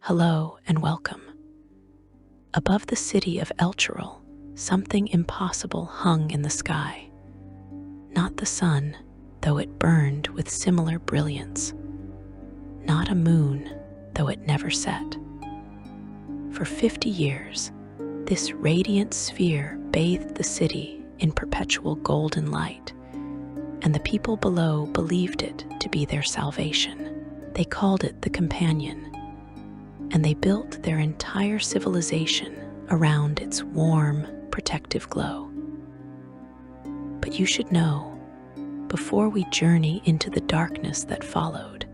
Hello and welcome. Above the city of Elturel, something impossible hung in the sky. Not the sun, though it burned with similar brilliance. Not a moon, though it never set. For 50 years, this radiant sphere bathed the city in perpetual golden light, and the people below believed it to be their salvation. They called it the Companion, and they built their entire civilization around its warm, protective glow. But you should know, before we journey into the darkness that followed,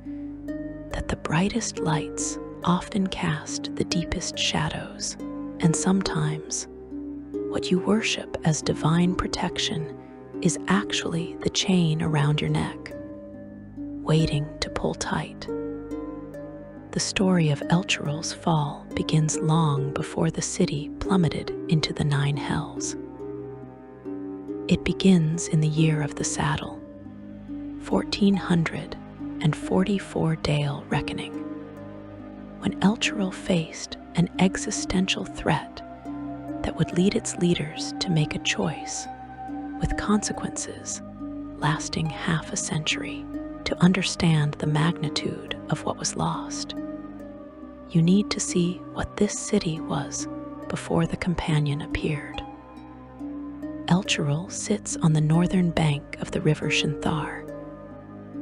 that the brightest lights often cast the deepest shadows, and sometimes what you worship as divine protection is actually the chain around your neck, waiting to pull tight. The story of Elturel's fall begins long before the city plummeted into the 9 hells. It begins in the year of the saddle, 1444 Dale reckoning, when Elturel faced an existential threat that would lead its leaders to make a choice, with consequences lasting half a century. To understand the magnitude of what was lost, you need to see what this city was before the Companion appeared. Elturel sits on the northern bank of the river Shinthar,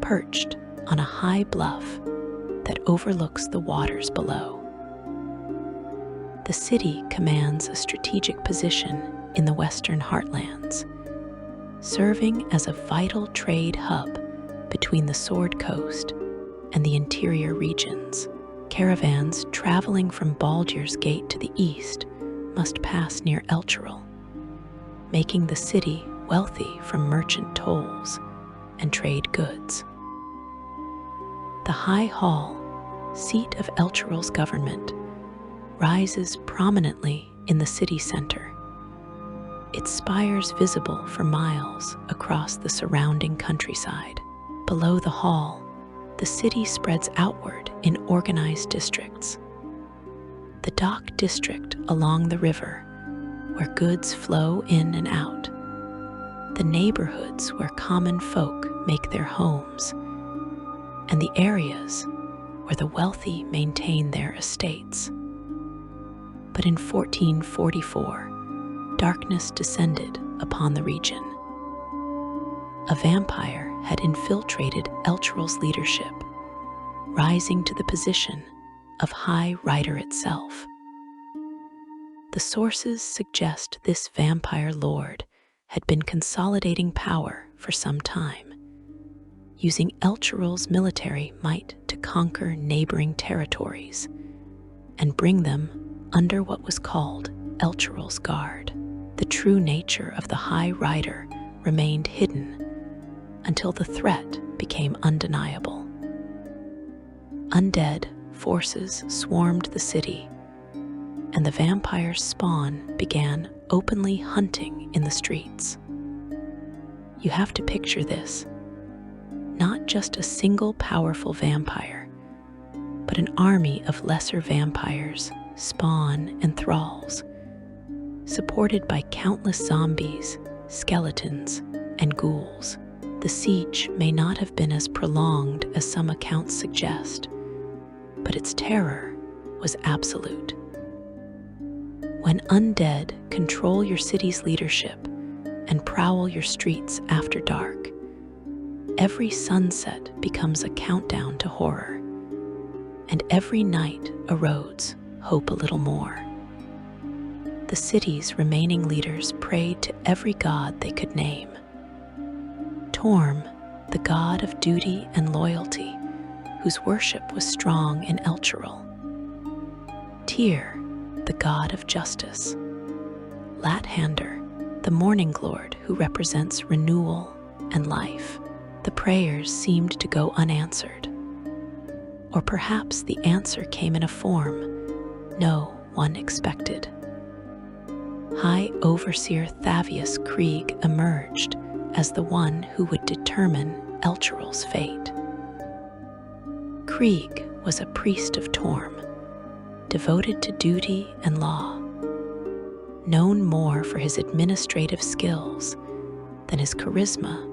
perched on a high bluff that overlooks the waters below. The city commands a strategic position in the western heartlands, serving as a vital trade hub between the Sword Coast and the interior regions. Caravans traveling from Baldur's Gate to the east must pass near Elturel, making the city wealthy from merchant tolls and trade goods. The High Hall, seat of Elturel's government, rises prominently in the city center, its spires visible for miles across the surrounding countryside. Below the hall, the city spreads outward in organized districts. The dock district along the river, where goods flow in and out. The neighborhoods where common folk make their homes. And the areas where the wealthy maintain their estates. But in 1444, darkness descended upon the region. A vampire had infiltrated Elturel's leadership, rising to the position of High Rider itself. The sources suggest this vampire lord had been consolidating power for some time, using Elturel's military might to conquer neighboring territories and bring them under what was called Elturel's Guard. The true nature of the High Rider remained hidden until the threat became undeniable. Undead forces swarmed the city, and the vampire's spawn began openly hunting in the streets. You have to picture this, not just a single powerful vampire, but an army of lesser vampires, spawn, and thralls, supported by countless zombies, skeletons, and ghouls. The siege may not have been as prolonged as some accounts suggest, but its terror was absolute. When undead control your city's leadership and prowl your streets after dark, every sunset becomes a countdown to horror, and every night erodes hope a little more. The city's remaining leaders prayed to every god they could name. Torm, the god of duty and loyalty, whose worship was strong in Elturel. Tyr, the god of justice. Lathander, the morning lord who represents renewal and life. The prayers seemed to go unanswered. Or perhaps the answer came in a form no one expected. High Overseer Thavius Krieg emerged as the one who would determine Elturel's fate. Krieg was a priest of Torm, devoted to duty and law, known more for his administrative skills than his charisma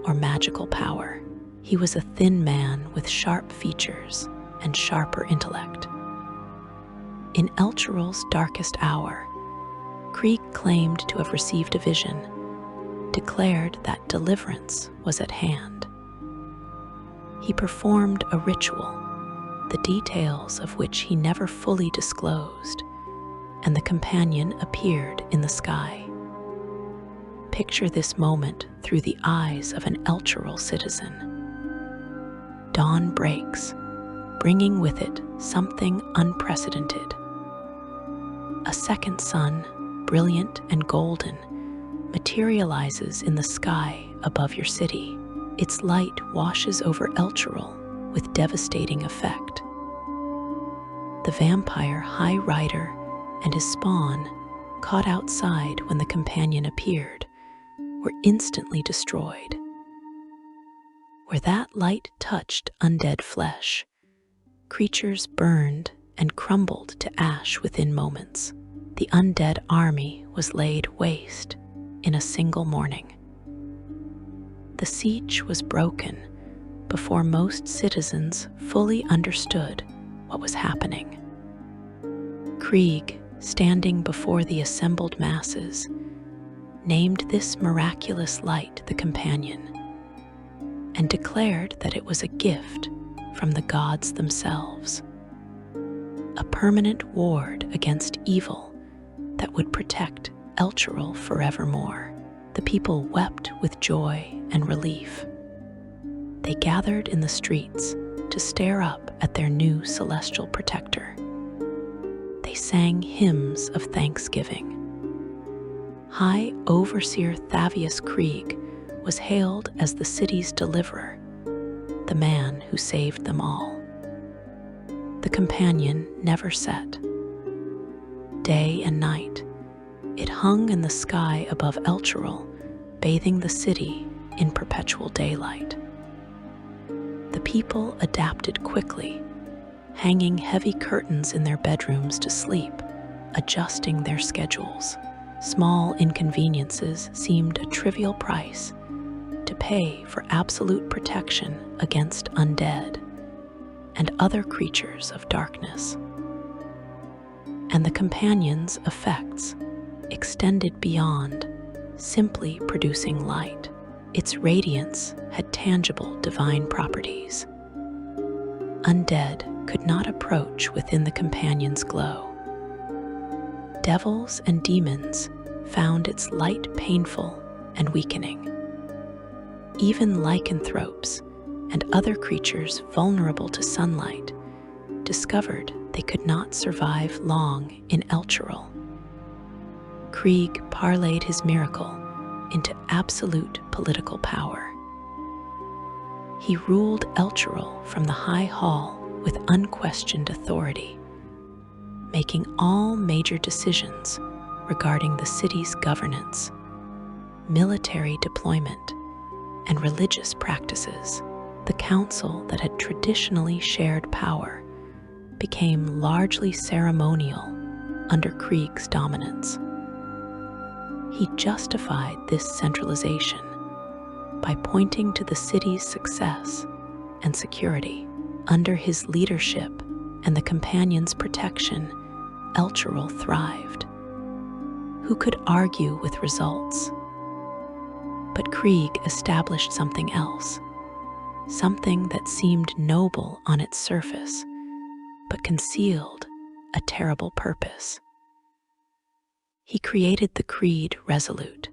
or magical power. He was a thin man with sharp features and sharper intellect. In Elturel's darkest hour, Krieg claimed to have received a vision, declared that deliverance was at hand. He performed a ritual, the details of which he never fully disclosed, and the companion appeared in the sky. Picture this moment through the eyes of an Elturel citizen. Dawn breaks, bringing with it something unprecedented. A second sun, brilliant and golden, materializes in the sky above your city. Its light washes over Elturel with devastating effect. The vampire High Rider and his spawn, caught outside when the companion appeared, were instantly destroyed. Where that light touched undead flesh, creatures burned and crumbled to ash within moments. The undead army was laid waste in a single morning. The siege was broken before most citizens fully understood what was happening. Krieg, standing before the assembled masses, named this miraculous light the Companion, and declared that it was a gift from the gods themselves, a permanent ward against evil that would protect Elturel forevermore. The people wept with joy and relief. They gathered in the streets to stare up at their new celestial protector. They sang hymns of thanksgiving. High Overseer Thavius Krieg was hailed as the city's deliverer, the man who saved them all. The Companion never set. Day and night, it hung in the sky above Elturel, bathing the city in perpetual daylight. The people adapted quickly, hanging heavy curtains in their bedrooms to sleep, adjusting their schedules. Small inconveniences seemed a trivial price to pay for absolute protection against undead and other creatures of darkness. And the Companion's effects extended beyond simply producing light. Its radiance had tangible divine properties. Undead could not approach within the Companion's glow. Devils and demons found its light painful and weakening. Even lycanthropes and other creatures vulnerable to sunlight discovered they could not survive long in Elturel. Krieg parlayed his miracle into absolute political power. He ruled Elturel from the High Hall with unquestioned authority, making all major decisions regarding the city's governance, military deployment, and religious practices. The council that had traditionally shared power became largely ceremonial under Krieg's dominance. He justified this centralization by pointing to the city's success and security. Under his leadership and the Companion's protection, Elturel thrived. Who could argue with results? But Krieg established something else, something that seemed noble on its surface, but concealed a terrible purpose. He created the Creed Resolute,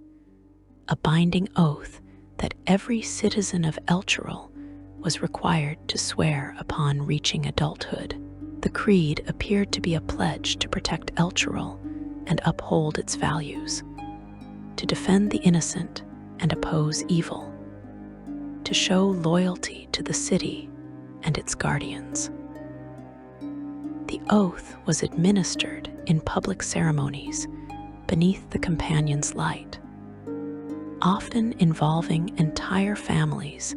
a binding oath that every citizen of Elturel was required to swear upon reaching adulthood. The creed appeared to be a pledge to protect Elturel and uphold its values, to defend the innocent and oppose evil, to show loyalty to the city and its guardians. The oath was administered in public ceremonies beneath the Companion's light, often involving entire families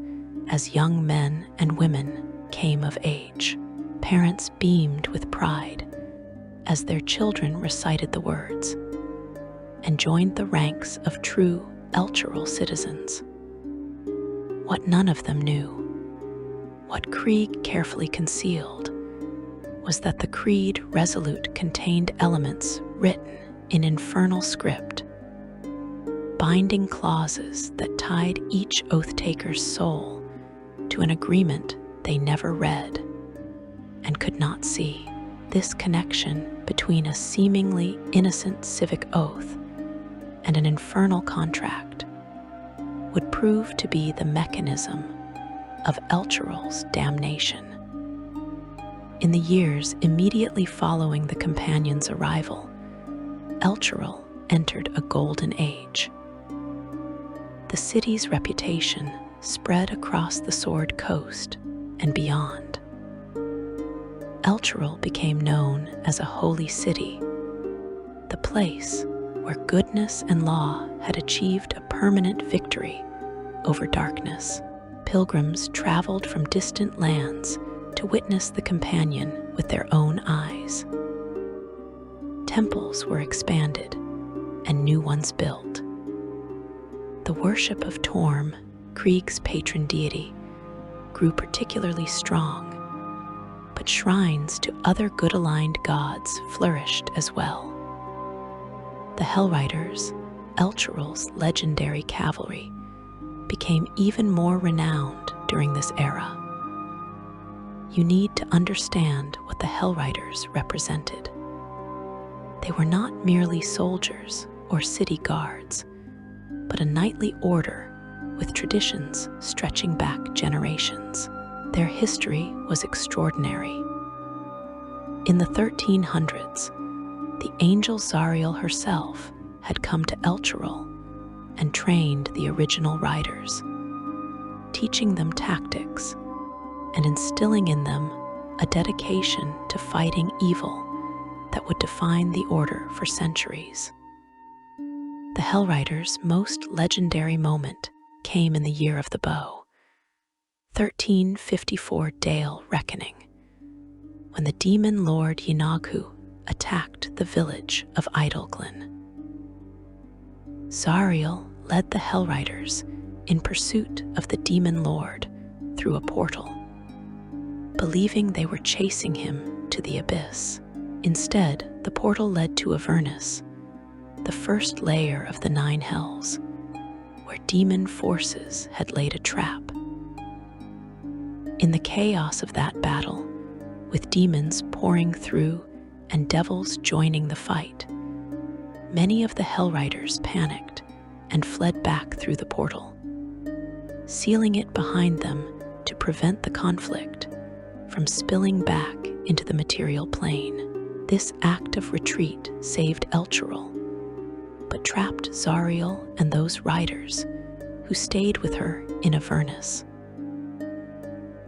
as young men and women came of age. Parents beamed with pride as their children recited the words, and joined the ranks of true Elturel citizens. What none of them knew, what Krieg carefully concealed, was that the creed resolute contained elements written in infernal script, binding clauses that tied each oath-taker's soul to an agreement they never read and could not see. This connection between a seemingly innocent civic oath and an infernal contract would prove to be the mechanism of Elturel's damnation. In the years immediately following the companions' arrival, Elturel entered a golden age. The city's reputation spread across the Sword Coast and beyond. Elturel became known as a holy city, the place where goodness and law had achieved a permanent victory over darkness. Pilgrims traveled from distant lands to witness the companion with their own eyes. Temples were expanded and new ones built. The worship of Torm, Krieg's patron deity, grew particularly strong, but shrines to other good-aligned gods flourished as well. The Hellriders, Elturel's legendary cavalry, became even more renowned during this era. You need to understand what the Hellriders represented. They were not merely soldiers or city guards, but a knightly order with traditions stretching back generations. Their history was extraordinary. In the 1300s, the angel Zariel herself had come to Elturel and trained the original riders, teaching them tactics and instilling in them a dedication to fighting evil that would define the order for centuries. The Hellriders' most legendary moment came in the Year of the Bow, 1354 Dale Reckoning, when the demon lord Yinaghu attacked the village of Idleglyn. Zariel led the Hellriders in pursuit of the demon lord through a portal, believing they were chasing him to the abyss. Instead, the portal led to Avernus, the first layer of the Nine Hells, where demon forces had laid a trap. In the chaos of that battle, with demons pouring through and devils joining the fight, many of the Hellriders panicked and fled back through the portal, sealing it behind them to prevent the conflict from spilling back into the material plane. This act of retreat saved Elturel, but trapped Zariel and those riders who stayed with her in Avernus.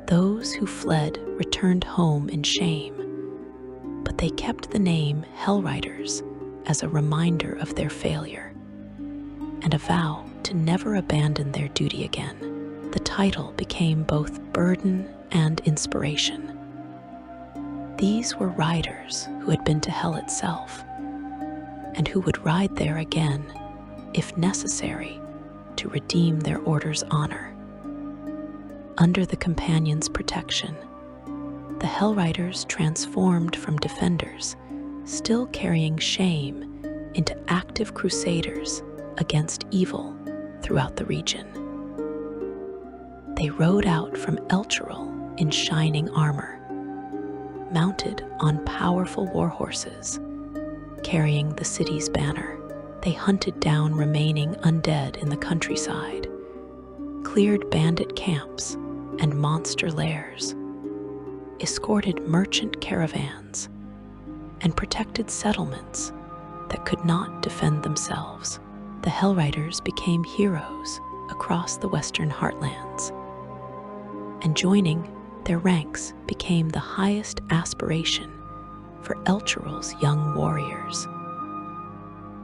Those who fled returned home in shame, but they kept the name Hellriders as a reminder of their failure and a vow to never abandon their duty again. The title became both burden and inspiration. These were riders who had been to hell itself and who would ride there again, if necessary, to redeem their order's honor. Under the companion's protection, the Hellriders transformed from defenders, still carrying shame, into active crusaders against evil throughout the region. They rode out from Elturel in shining armor, mounted on powerful war horses, carrying the city's banner. They hunted down remaining undead in the countryside, cleared bandit camps and monster lairs, escorted merchant caravans, and protected settlements that could not defend themselves. The Hellriders became heroes across the Western Heartlands, and joining their ranks became the highest aspiration for Elturel's young warriors.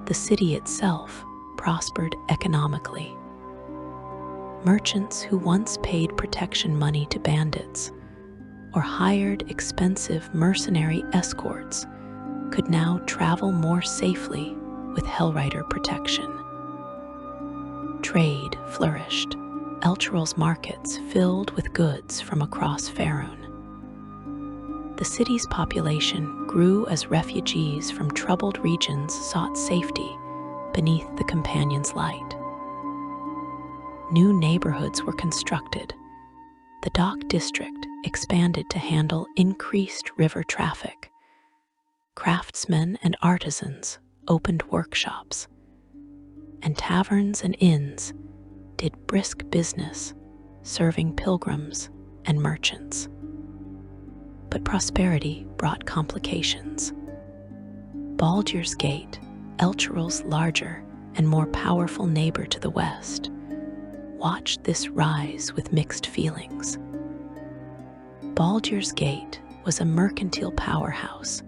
The city itself prospered economically. Merchants who once paid protection money to bandits or hired expensive mercenary escorts could now travel more safely with Hellrider protection. Trade flourished, Elturel's markets filled with goods from across Faerun. The city's population grew as refugees from troubled regions sought safety beneath the Companion's light. New neighborhoods were constructed. The dock district expanded to handle increased river traffic. Craftsmen and artisans opened workshops, and taverns and inns did brisk business, serving pilgrims and merchants. But prosperity brought complications. Baldur's Gate, Elturel's larger and more powerful neighbor to the west, watched this rise with mixed feelings. Baldur's Gate was a mercantile powerhouse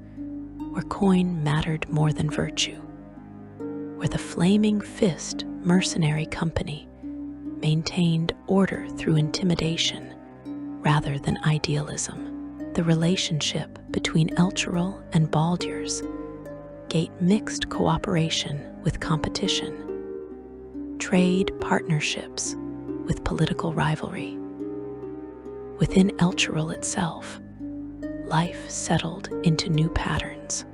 where coin mattered more than virtue, where the Flaming Fist mercenary company maintained order through intimidation rather than idealism. The relationship between Elturel and Baldur's Gate mixed cooperation with competition, trade partnerships with political rivalry. Within Elturel itself, life settled into new patterns.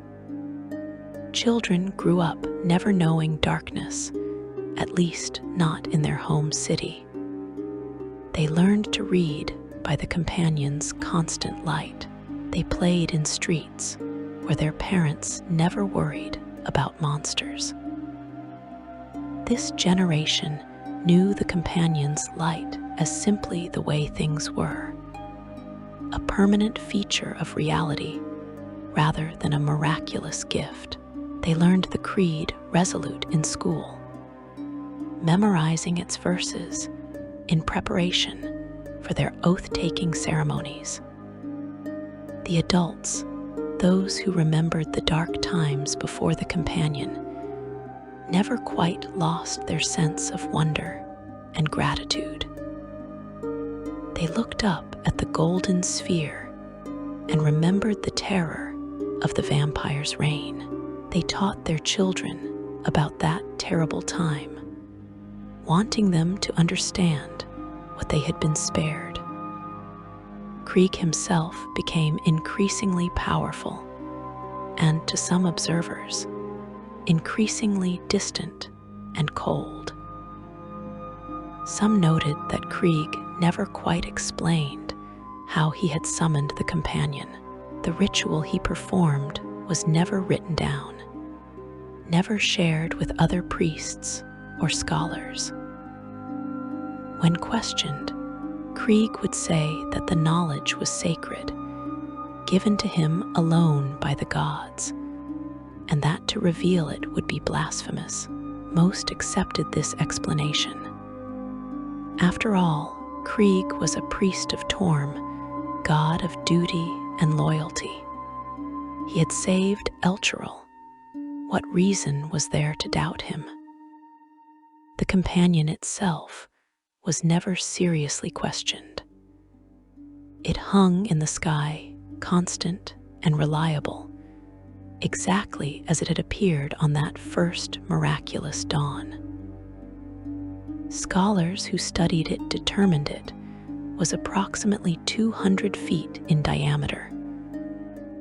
Children grew up never knowing darkness, at least not in their home city. They learned to read by the Companion's constant light. They played in streets where their parents never worried about monsters. This generation knew the Companion's light as simply the way things were, a permanent feature of reality rather than a miraculous gift. They learned the creed resolute in school, memorizing its verses in preparation for their oath-taking ceremonies. The adults, those who remembered the dark times before the Companion, never quite lost their sense of wonder and gratitude. They looked up at the golden sphere and remembered the terror of the vampire's reign. They taught their children about that terrible time, wanting them to understand what they had been spared. Krieg himself became increasingly powerful and, to some observers, increasingly distant and cold. Some noted that Krieg never quite explained how he had summoned the Companion. The ritual he performed was never written down, never shared with other priests or scholars. When questioned, Krieg would say that the knowledge was sacred, given to him alone by the gods, and that to reveal it would be blasphemous. Most accepted this explanation. After all, Krieg was a priest of Torm, god of duty and loyalty. He had saved Elturel. What reason was there to doubt him? The Companion itself was never seriously questioned. It hung in the sky, constant and reliable, exactly as it had appeared on that first miraculous dawn. Scholars who studied it determined it was approximately 200 feet in diameter,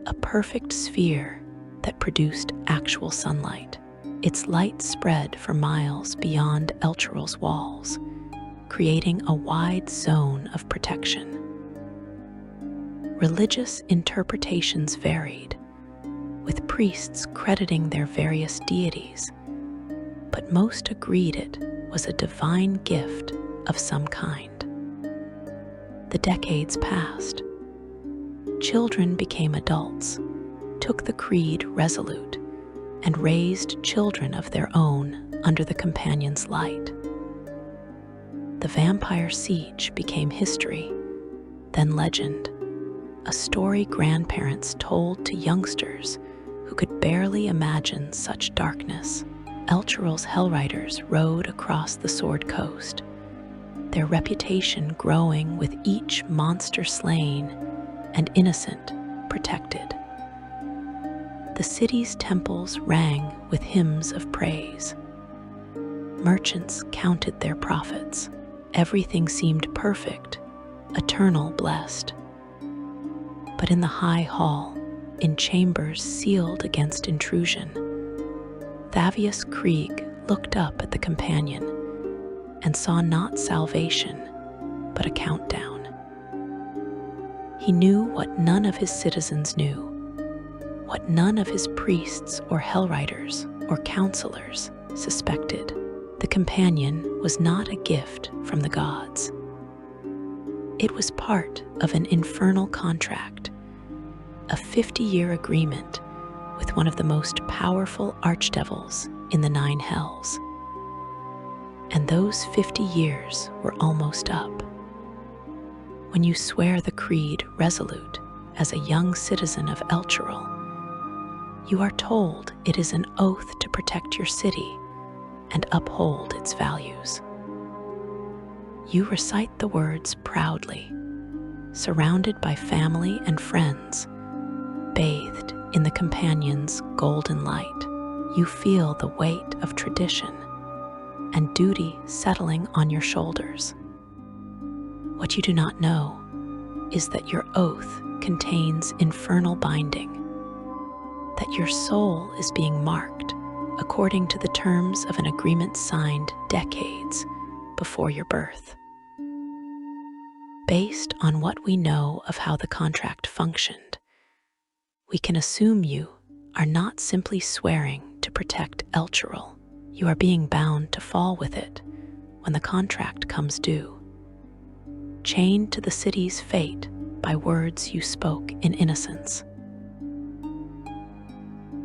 a perfect sphere that produced actual sunlight. Its light spread for miles beyond Elturel's walls, creating a wide zone of protection. Religious interpretations varied, with priests crediting their various deities, but most agreed it was a divine gift of some kind. The decades passed. Children became adults, took the creed resolute, and raised children of their own under the Companion's light. The vampire siege became history, then legend, a story grandparents told to youngsters who could barely imagine such darkness. Elturel's Hellriders rode across the Sword Coast, their reputation growing with each monster slain and innocent protected. The city's temples rang with hymns of praise. Merchants counted their profits. Everything seemed perfect, eternal blessed. But in the high hall, in chambers sealed against intrusion, Thavius Krieg looked up at the companion and saw not salvation, but a countdown. He knew what none of his citizens knew, what none of his priests or hellriders or counselors suspected. The companion was not a gift from the gods. It was part of an infernal contract, a 50-year agreement with one of the most powerful archdevils in the 9 hells. And those 50 years were almost up. When you swear the creed resolute as a young citizen of Elturel, you are told it is an oath to protect your city and uphold its values. You recite the words proudly, surrounded by family and friends, bathed in the companion's golden light. You feel the weight of tradition and duty settling on your shoulders. What you do not know is that your oath contains infernal binding, that your soul is being marked according to the terms of an agreement signed decades before your birth. Based on what we know of how the contract functioned, we can assume you are not simply swearing to protect Elturel. You are being bound to fall with it when the contract comes due, chained to the city's fate by words you spoke in innocence.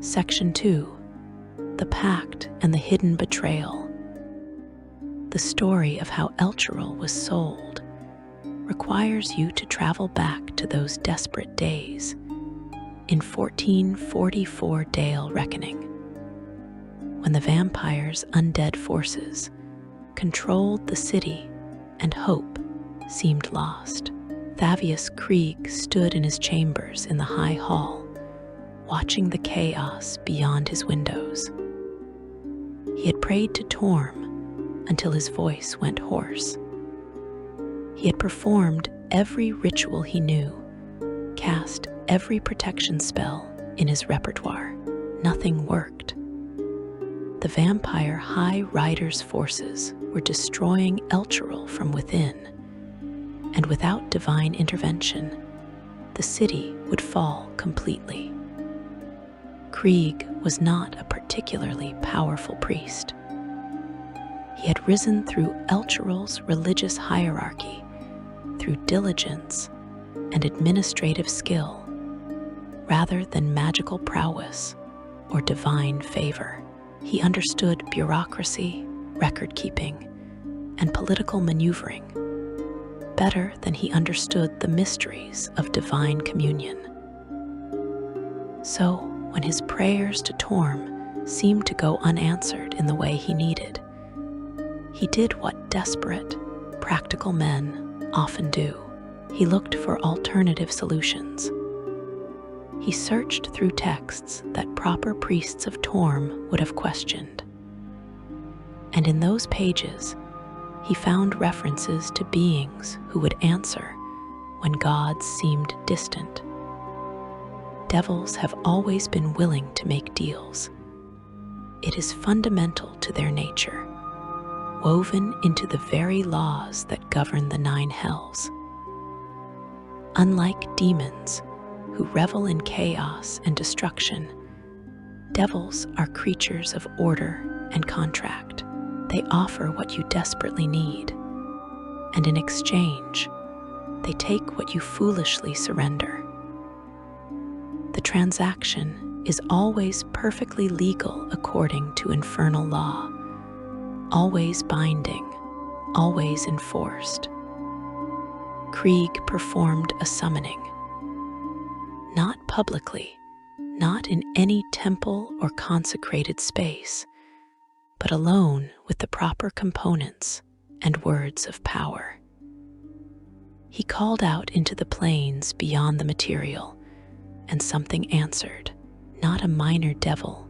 Section 2. The Pact and the Hidden Betrayal. The story of how Elturel was sold requires you to travel back to those desperate days in 1444 Dale Reckoning, when the vampire's undead forces controlled the city and hope seemed lost. Thavius Krieg stood in his chambers in the high hall, watching the chaos beyond his windows. He had prayed to Torm until his voice went hoarse. He had performed every ritual he knew, cast every protection spell in his repertoire. Nothing worked. The vampire High Rider's forces were destroying Elturel from within, and without divine intervention, the city would fall completely. Krieg was not a particularly powerful priest. He had risen through Elturel's religious hierarchy, through diligence and administrative skill, rather than magical prowess or divine favor. He understood bureaucracy, record-keeping, and political maneuvering better than he understood the mysteries of divine communion. So, when his prayers to Torm seemed to go unanswered in the way he needed, he did what desperate, practical men often do. He looked for alternative solutions. He searched through texts that proper priests of Torm would have questioned. And in those pages, he found references to beings who would answer when gods seemed distant. Devils have always been willing to make deals. It is fundamental to their nature, woven into the very laws that govern the 9 hells. Unlike demons, who revel in chaos and destruction, devils are creatures of order and contract. They offer what you desperately need, and in exchange, they take what you foolishly surrender. The transaction is always perfectly legal according to infernal law, always binding, always enforced. Krieg performed a summoning, not publicly, not in any temple or consecrated space, but alone with the proper components and words of power. He called out into the plains beyond the material, and something answered, not a minor devil,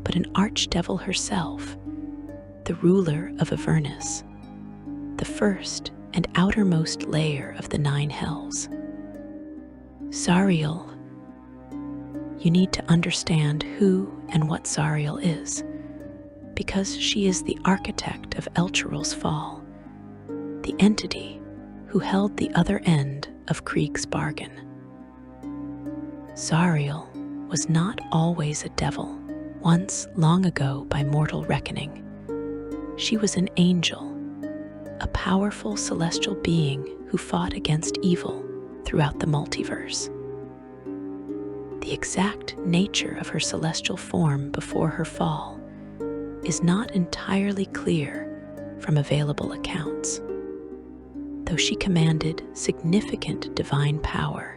but an archdevil herself, the ruler of Avernus, the first and outermost layer of the 9 hells. Zariel. You need to understand who and what Zariel is, because she is the architect of Elturel's fall, the entity who held the other end of Krieg's bargain. Zariel was not always a devil. Once, long ago by mortal reckoning, she was an angel, a powerful celestial being who fought against evil throughout the multiverse. The exact nature of her celestial form before her fall is not entirely clear from available accounts, though she commanded significant divine power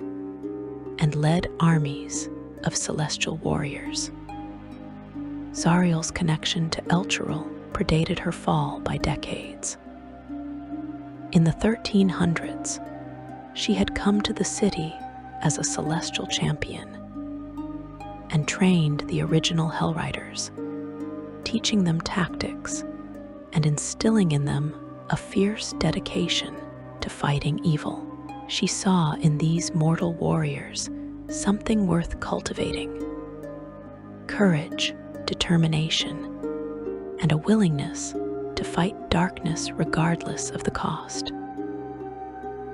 and led armies of celestial warriors. Zariel's connection to Elturel predated her fall by decades. In the 1300s, she had come to the city as a celestial champion and trained the original Hellriders, teaching them tactics and instilling in them a fierce dedication to fighting evil. She saw in these mortal warriors something worth cultivating: courage, determination, and a willingness to fight darkness regardless of the cost.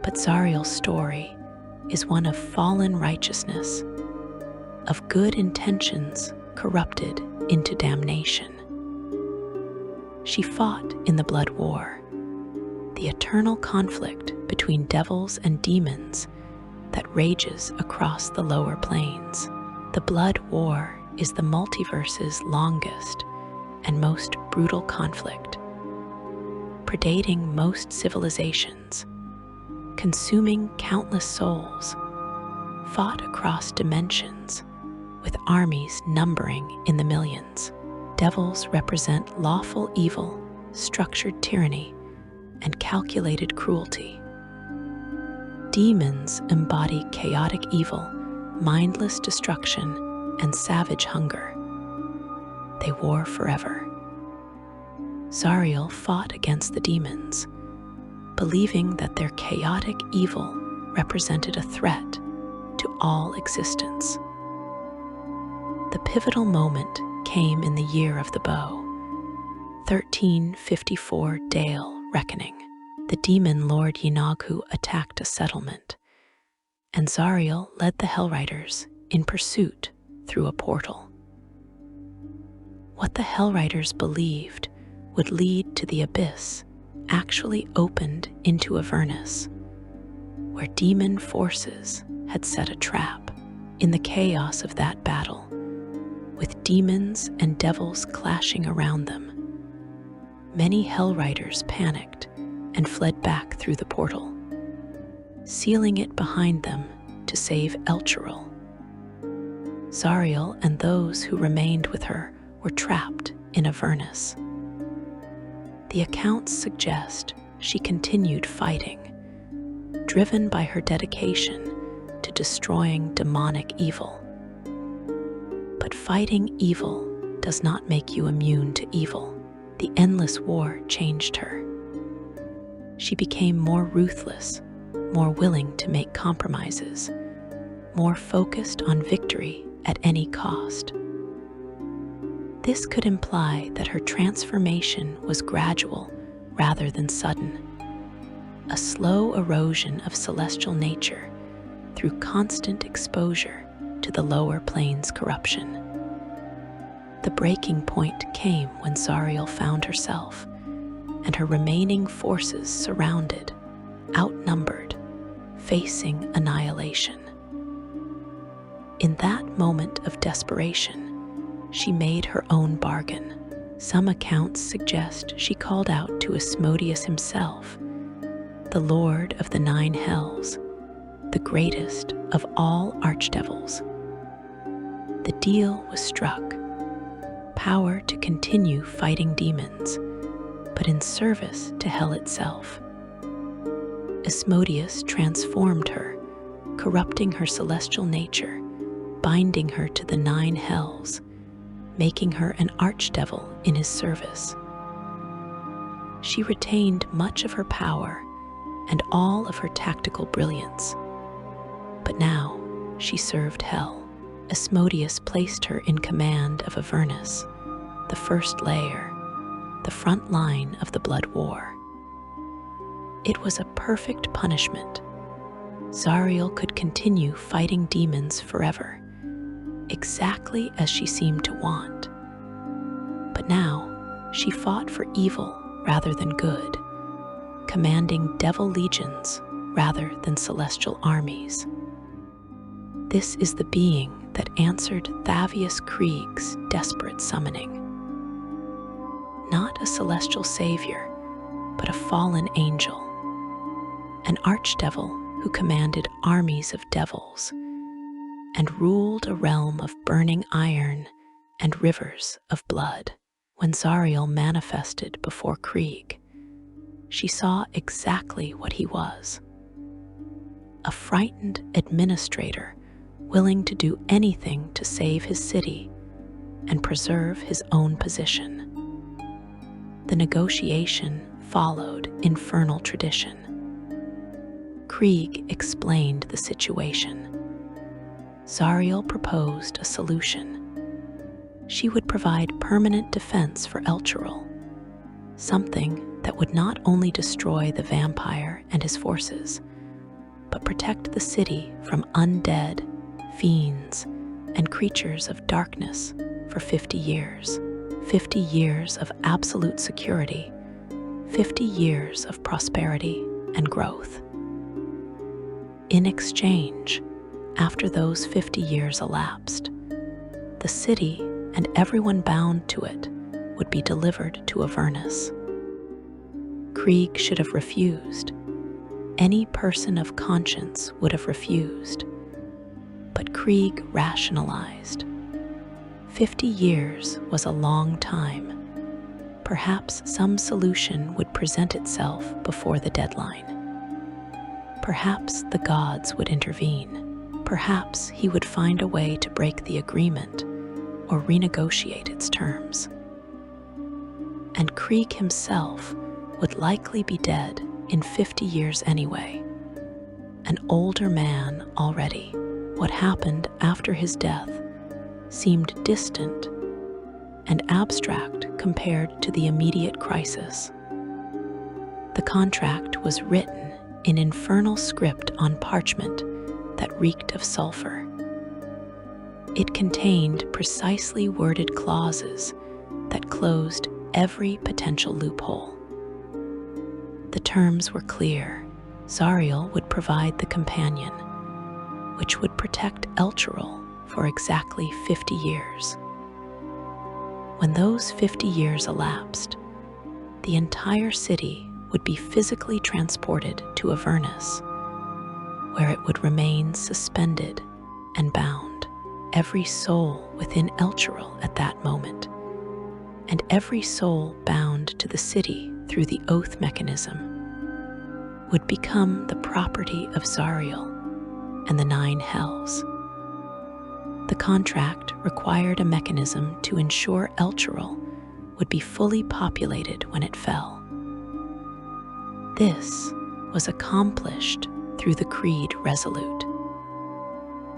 But Zariel's story is one of fallen righteousness, of good intentions corrupted into damnation. She fought in the Blood War, the eternal conflict between devils and demons that rages across the lower planes. The Blood War is the multiverse's longest and most brutal conflict, predating most civilizations, consuming countless souls, fought across dimensions, with armies numbering in the millions. Devils represent lawful evil, structured tyranny, and calculated cruelty. Demons embody chaotic evil, mindless destruction, and savage hunger. They war forever. Zariel fought against the demons, believing that their chaotic evil represented a threat to all existence. The pivotal moment came in the year of the bow, 1354 Dale reckoning. The demon Lord Yinaghu attacked a settlement, and Zariel led the Hellriders in pursuit through a portal. What the Hellriders believed would lead to the abyss actually opened into Avernus, where demon forces had set a trap. In the chaos of that battle, with demons and devils clashing around them, many Hellriders panicked and fled back through the portal, sealing it behind them to save Elturel. Zariel and those who remained with her were trapped in Avernus. The accounts suggest she continued fighting, driven by her dedication to destroying demonic evil. But fighting evil does not make you immune to evil. The endless war changed her. She became more ruthless, more willing to make compromises, more focused on victory at any cost. This could imply that her transformation was gradual rather than sudden, a slow erosion of celestial nature through constant exposure to the lower plane's corruption. The breaking point came when Zariel found herself and her remaining forces surrounded, outnumbered, facing annihilation. In that moment of desperation, she made her own bargain. Some accounts suggest she called out to Asmodeus himself, the Lord of the 9 hells, the greatest of all archdevils. The deal was struck: power to continue fighting demons, but in service to hell itself. Asmodeus transformed her, corrupting her celestial nature, binding her to the 9 hells, making her an archdevil in his service. She retained much of her power and all of her tactical brilliance. But now she served hell. Asmodeus placed her in command of Avernus, the first layer, the front line of the blood war. It was a perfect punishment. Zariel could continue fighting demons forever, exactly as she seemed to want. But now she fought for evil rather than good, commanding devil legions rather than celestial armies. This is the being that answered Thavius Krieg's desperate summoning. Not a celestial savior, but a fallen angel, an archdevil who commanded armies of devils and ruled a realm of burning iron and rivers of blood. When Zariel manifested before Krieg, she saw exactly what he was: a frightened administrator willing to do anything to save his city and preserve his own position. The negotiation followed infernal tradition. Krieg explained the situation. Zariel proposed a solution. She would provide permanent defense for Elturel, something that would not only destroy the vampire and his forces, but protect the city from undead, fiends, and creatures of darkness for 50 years. 50 years of absolute security, 50 years of prosperity and growth. In exchange, after those 50 years elapsed, the city and everyone bound to it would be delivered to Avernus. Krieg should have refused. Any person of conscience would have refused. But Krieg rationalized. 50 years was a long time. Perhaps some solution would present itself before the deadline. Perhaps the gods would intervene. Perhaps he would find a way to break the agreement or renegotiate its terms. And Krieg himself would likely be dead in 50 years anyway. An older man already. What happened after his death seemed distant and abstract compared to the immediate crisis. The contract was written in infernal script on parchment that reeked of sulfur. It contained precisely worded clauses that closed every potential loophole. The terms were clear. Zariel would provide the companion, which would protect Elturel for exactly 50 years. When those 50 years elapsed, the entire city would be physically transported to Avernus, where it would remain suspended and bound. Every soul within Elturel at that moment, and every soul bound to the city through the oath mechanism, would become the property of Zariel and the 9 hells. The contract required a mechanism to ensure Elturel would be fully populated when it fell. This was accomplished through the Creed Resolute.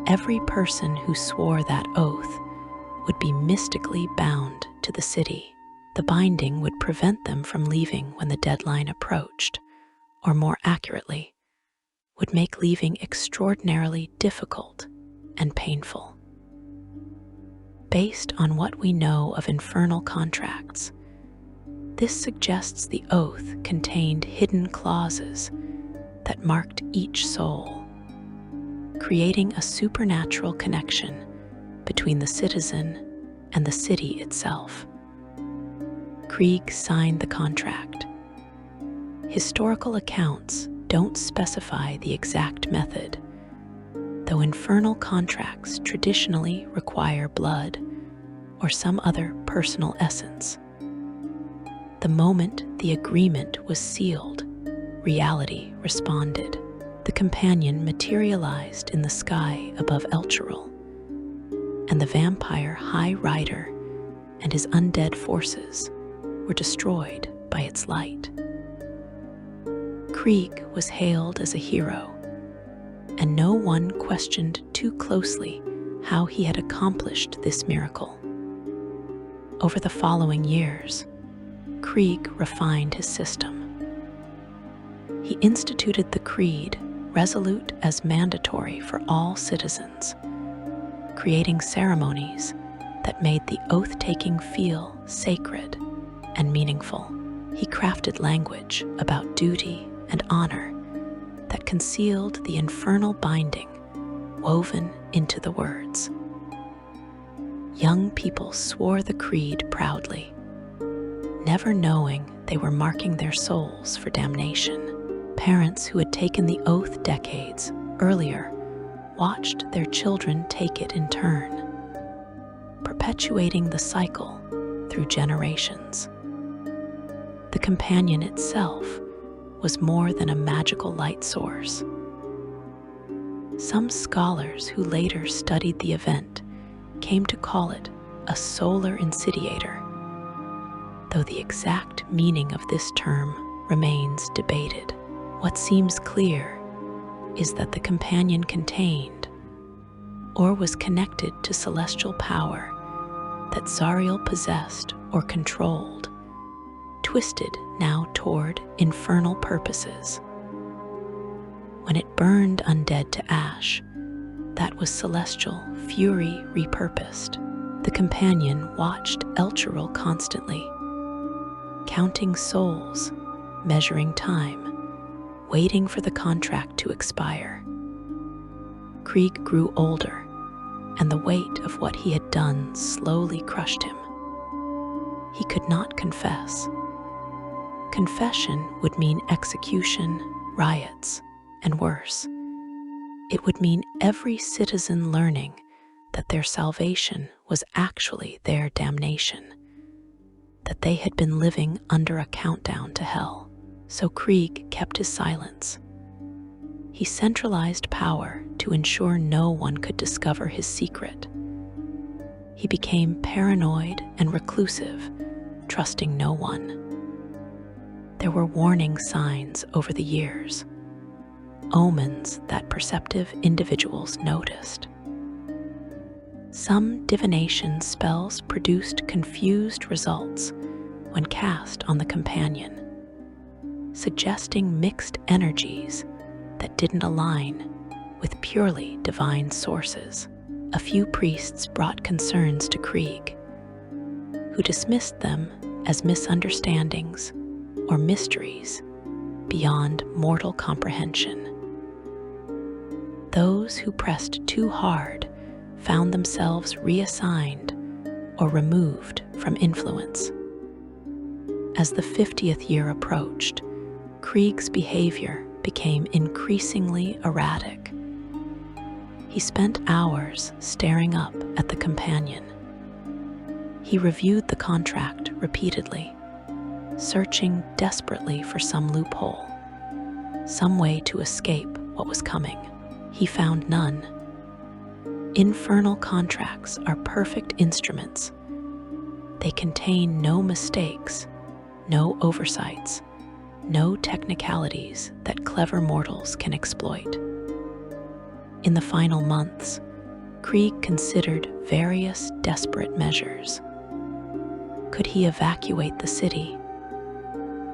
Every person who swore that oath would be mystically bound to the city. The binding would prevent them from leaving when the deadline approached, or more accurately, would make leaving extraordinarily difficult and painful. Based on what we know of infernal contracts, this suggests the oath contained hidden clauses that marked each soul, creating a supernatural connection between the citizen and the city itself. Krieg signed the contract. Historical accounts don't specify the exact method, though infernal contracts traditionally require blood or some other personal essence. The moment the agreement was sealed, reality responded. The companion materialized in the sky above Elturel, and the vampire High Rider and his undead forces were destroyed by its light. Krieg was hailed as a hero, and no one questioned too closely how he had accomplished this miracle. Over the following years, Krieg refined his system. He instituted the Creed, resolute as mandatory for all citizens, creating ceremonies that made the oath-taking feel sacred and meaningful. He crafted language about duty and honor that concealed the infernal binding woven into the words. Young people swore the creed proudly, never knowing they were marking their souls for damnation. Parents who had taken the oath decades earlier watched their children take it in turn, perpetuating the cycle through generations. The companion itself was more than a magical light source. Some scholars who later studied the event came to call it a solar incendiator, though the exact meaning of this term remains debated. What seems clear is that the companion contained or was connected to celestial power that Zariel possessed or controlled, twisted now toward infernal purposes. When it burned undead to ash, that was celestial fury repurposed. The companion watched Elturel constantly, counting souls, measuring time, waiting for the contract to expire. Krieg grew older, and the weight of what he had done slowly crushed him. He could not confess. Confession would mean execution, riots, and worse. It would mean every citizen learning that their salvation was actually their damnation, that they had been living under a countdown to hell. So Krieg kept his silence. He centralized power to ensure no one could discover his secret. He became paranoid and reclusive, trusting no one. There were warning signs over the years, omens that perceptive individuals noticed. Some divination spells produced confused results when cast on the companion, suggesting mixed energies that didn't align with purely divine sources. A few priests brought concerns to Krieg, who dismissed them as misunderstandings or mysteries beyond mortal comprehension. Those who pressed too hard found themselves reassigned or removed from influence. As the 50th year approached, Krieg's behavior became increasingly erratic. He spent hours staring up at the companion. He reviewed the contract repeatedly, searching desperately for some loophole, some way to escape what was coming. He found none. Infernal contracts are perfect instruments. They contain no mistakes, no oversights, no technicalities that clever mortals can exploit. In the final months, Krieg considered various desperate measures. Could he evacuate the city?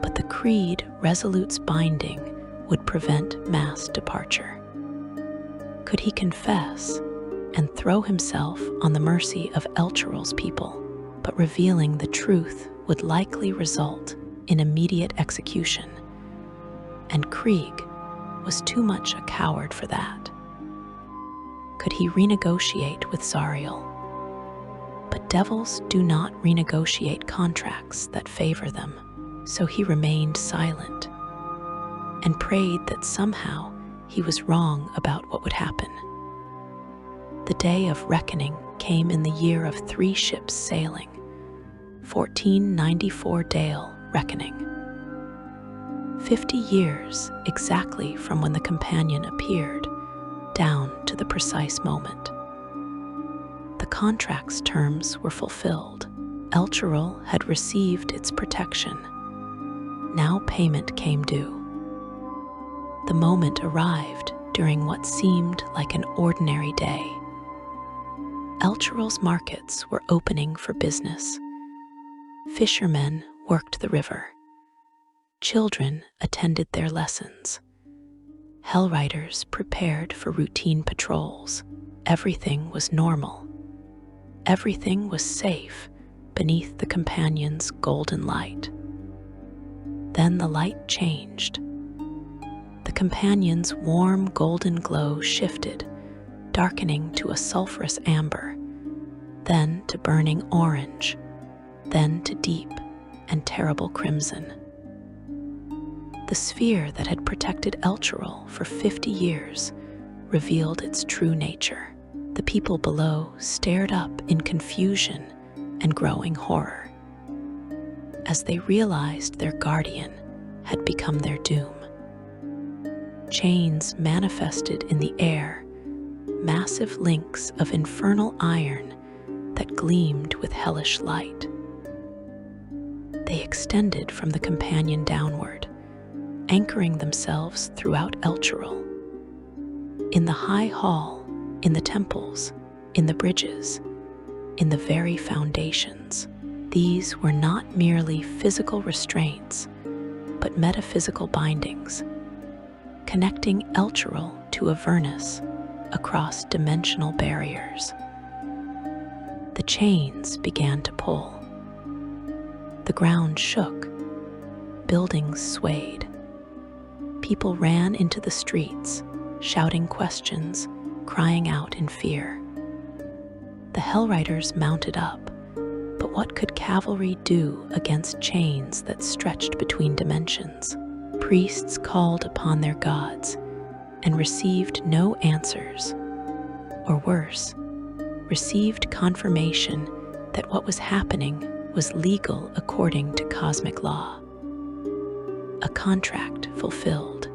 But the Creed Resolute's binding would prevent mass departure. Could he confess and throw himself on the mercy of Elturel's people? But revealing the truth would likely result in immediate execution, and Krieg was too much a coward for that. Could he renegotiate with Zariel? But devils do not renegotiate contracts that favor them, so he remained silent and prayed that somehow he was wrong about what would happen. The day of reckoning came in the year of 3 ships sailing, 1494 Dale reckoning. 50 years exactly from when the companion appeared, down to the precise moment. The contract's terms were fulfilled. Elturel had received its protection. Now payment came due. The moment arrived during what seemed like an ordinary day. Elturel's markets were opening for business. Fishermen worked the river. Children attended their lessons. Hellriders prepared for routine patrols. Everything was normal. Everything was safe beneath the companion's golden light. Then the light changed. The companion's warm golden glow shifted, darkening to a sulphurous amber, then to burning orange, then to deep and terrible crimson. The sphere that had protected Elturel for 50 years revealed its true nature. The people below stared up in confusion and growing horror, as they realized their guardian had become their doom. Chains manifested in the air, massive links of infernal iron that gleamed with hellish light. They extended from the companion downward, anchoring themselves throughout Elturel. In the high hall, in the temples, in the bridges, in the very foundations. These were not merely physical restraints, but metaphysical bindings, connecting Elturel to Avernus across dimensional barriers. The chains began to pull. The ground shook. Buildings swayed. People ran into the streets, shouting questions, crying out in fear. The Hellriders mounted up, but what could cavalry do against chains that stretched between dimensions? Priests called upon their gods and received no answers, or worse, received confirmation that what was happening was legal according to cosmic law. A contract fulfilled.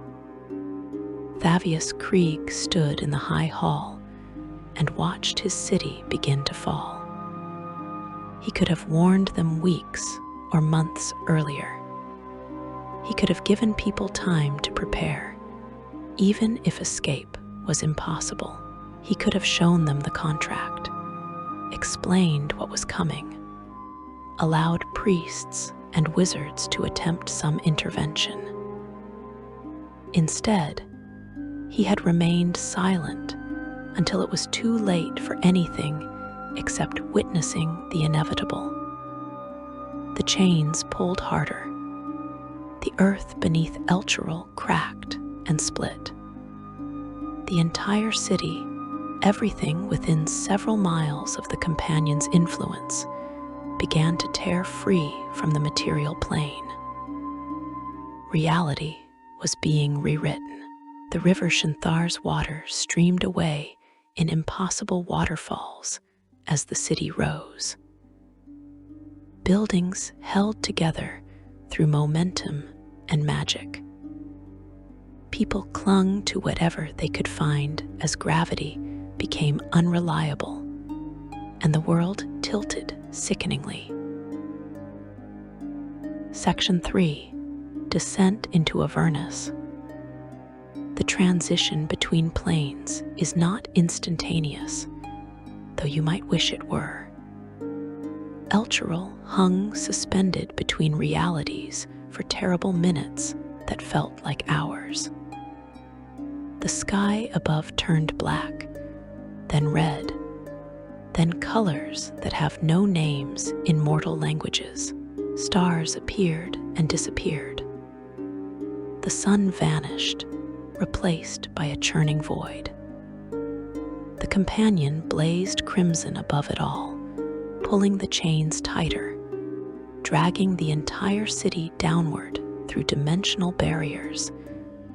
Thavius Krieg stood in the high hall and watched his city begin to fall. He could have warned them weeks or months earlier. He could have given people time to prepare, even if escape was impossible. He could have shown them the contract, explained what was coming, allowed priests and wizards to attempt some intervention. Instead, he had remained silent until it was too late for anything except witnessing the inevitable. The chains pulled harder. The earth beneath Elturel cracked and split. The entire city, everything within several miles of the companion's influence, began to tear free from the material plane. Reality was being rewritten. The river Shinthar's water streamed away in impossible waterfalls as the city rose. Buildings held together through momentum and magic. People clung to whatever they could find as gravity became unreliable, and the world tilted sickeningly. Section 3. Descent into Avernus. The transition between planes is not instantaneous, though you might wish it were. Elturel hung suspended between realities for terrible minutes that felt like hours. The sky above turned black, then red, then colors that have no names in mortal languages. Stars appeared and disappeared. The sun vanished, replaced by a churning void. The companion blazed crimson above it all, pulling the chains tighter, dragging the entire city downward through dimensional barriers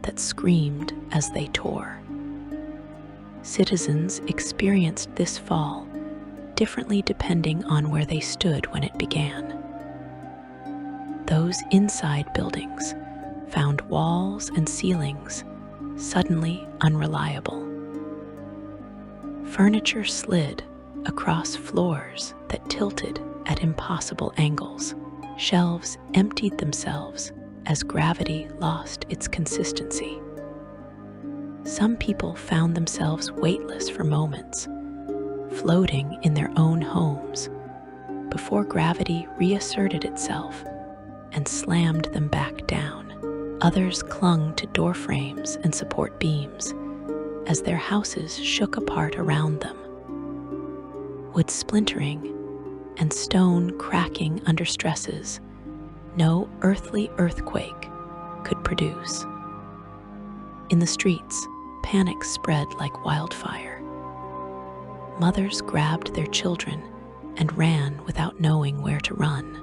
that screamed as they tore. Citizens experienced this fall differently depending on where they stood when it began. Those inside buildings found walls and ceilings suddenly unreliable. Furniture slid across floors that tilted at impossible angles. Shelves emptied themselves as gravity lost its consistency. Some people found themselves weightless for moments, floating in their own homes, before gravity reasserted itself and slammed them back down. Others clung to door frames and support beams as their houses shook apart around them. Wood splintering and stone cracking under stresses no earthly earthquake could produce. In the streets, panic spread like wildfire. Mothers grabbed their children and ran without knowing where to run.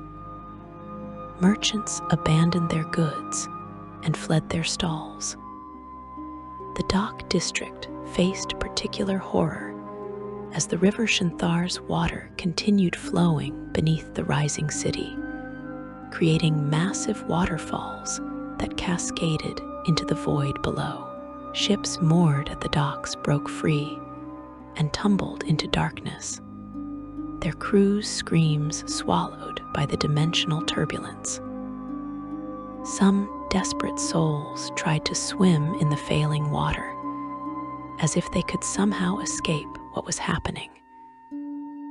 Merchants abandoned their goods and fled their stalls. The dock district faced particular horror as the River Shinthar's water continued flowing beneath the rising city, creating massive waterfalls that cascaded into the void below. Ships moored at the docks broke free and tumbled into darkness, their crews' screams swallowed by the dimensional turbulence. Some desperate souls tried to swim in the failing water, as if they could somehow escape what was happening.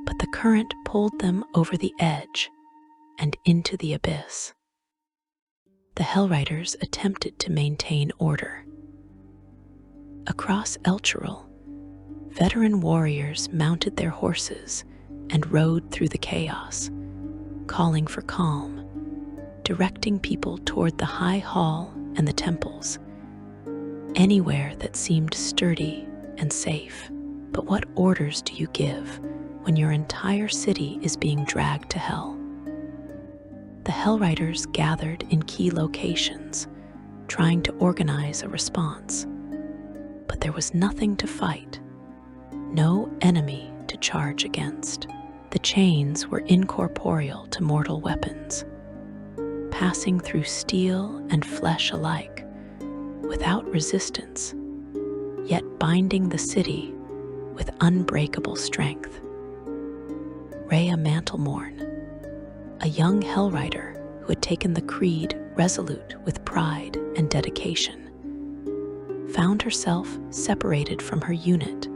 But the current pulled them over the edge and into the abyss. The Hellriders attempted to maintain order. Across Elturel, veteran warriors mounted their horses and rode through the chaos, calling for calm, directing people toward the High Hall and the temples, anywhere that seemed sturdy and safe. But what orders do you give when your entire city is being dragged to hell? The Hellriders gathered in key locations, trying to organize a response. But there was nothing to fight, no enemy to charge against. The chains were incorporeal to mortal weapons, passing through steel and flesh alike, without resistance, yet binding the city with unbreakable strength. Rhea Mantlemorn, a young Hellrider who had taken the creed resolute with pride and dedication, found herself separated from her unit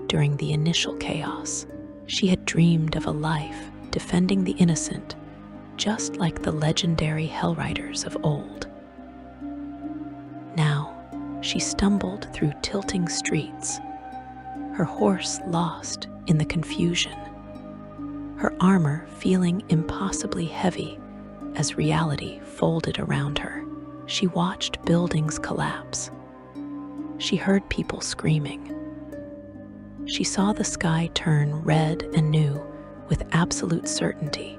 during the initial chaos. She had dreamed of a life defending the innocent, just like the legendary Hellriders of old. Now, she stumbled through tilting streets, her horse lost in the confusion, her armor feeling impossibly heavy as reality folded around her. She watched buildings collapse. She heard people screaming. She saw the sky turn red and new with absolute certainty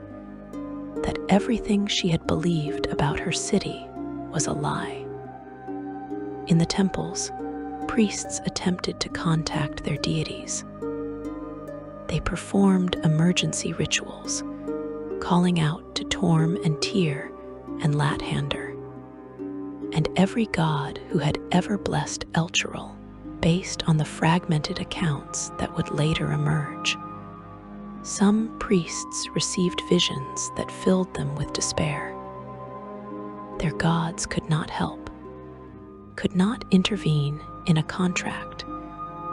that everything she had believed about her city was a lie. In the temples, priests attempted to contact their deities. They performed emergency rituals, calling out to Torm and Tyr and Lathander, and every god who had ever blessed Elturel, based on the fragmented accounts that would later emerge. Some priests received visions that filled them with despair. Their gods could not help, could not intervene in a contract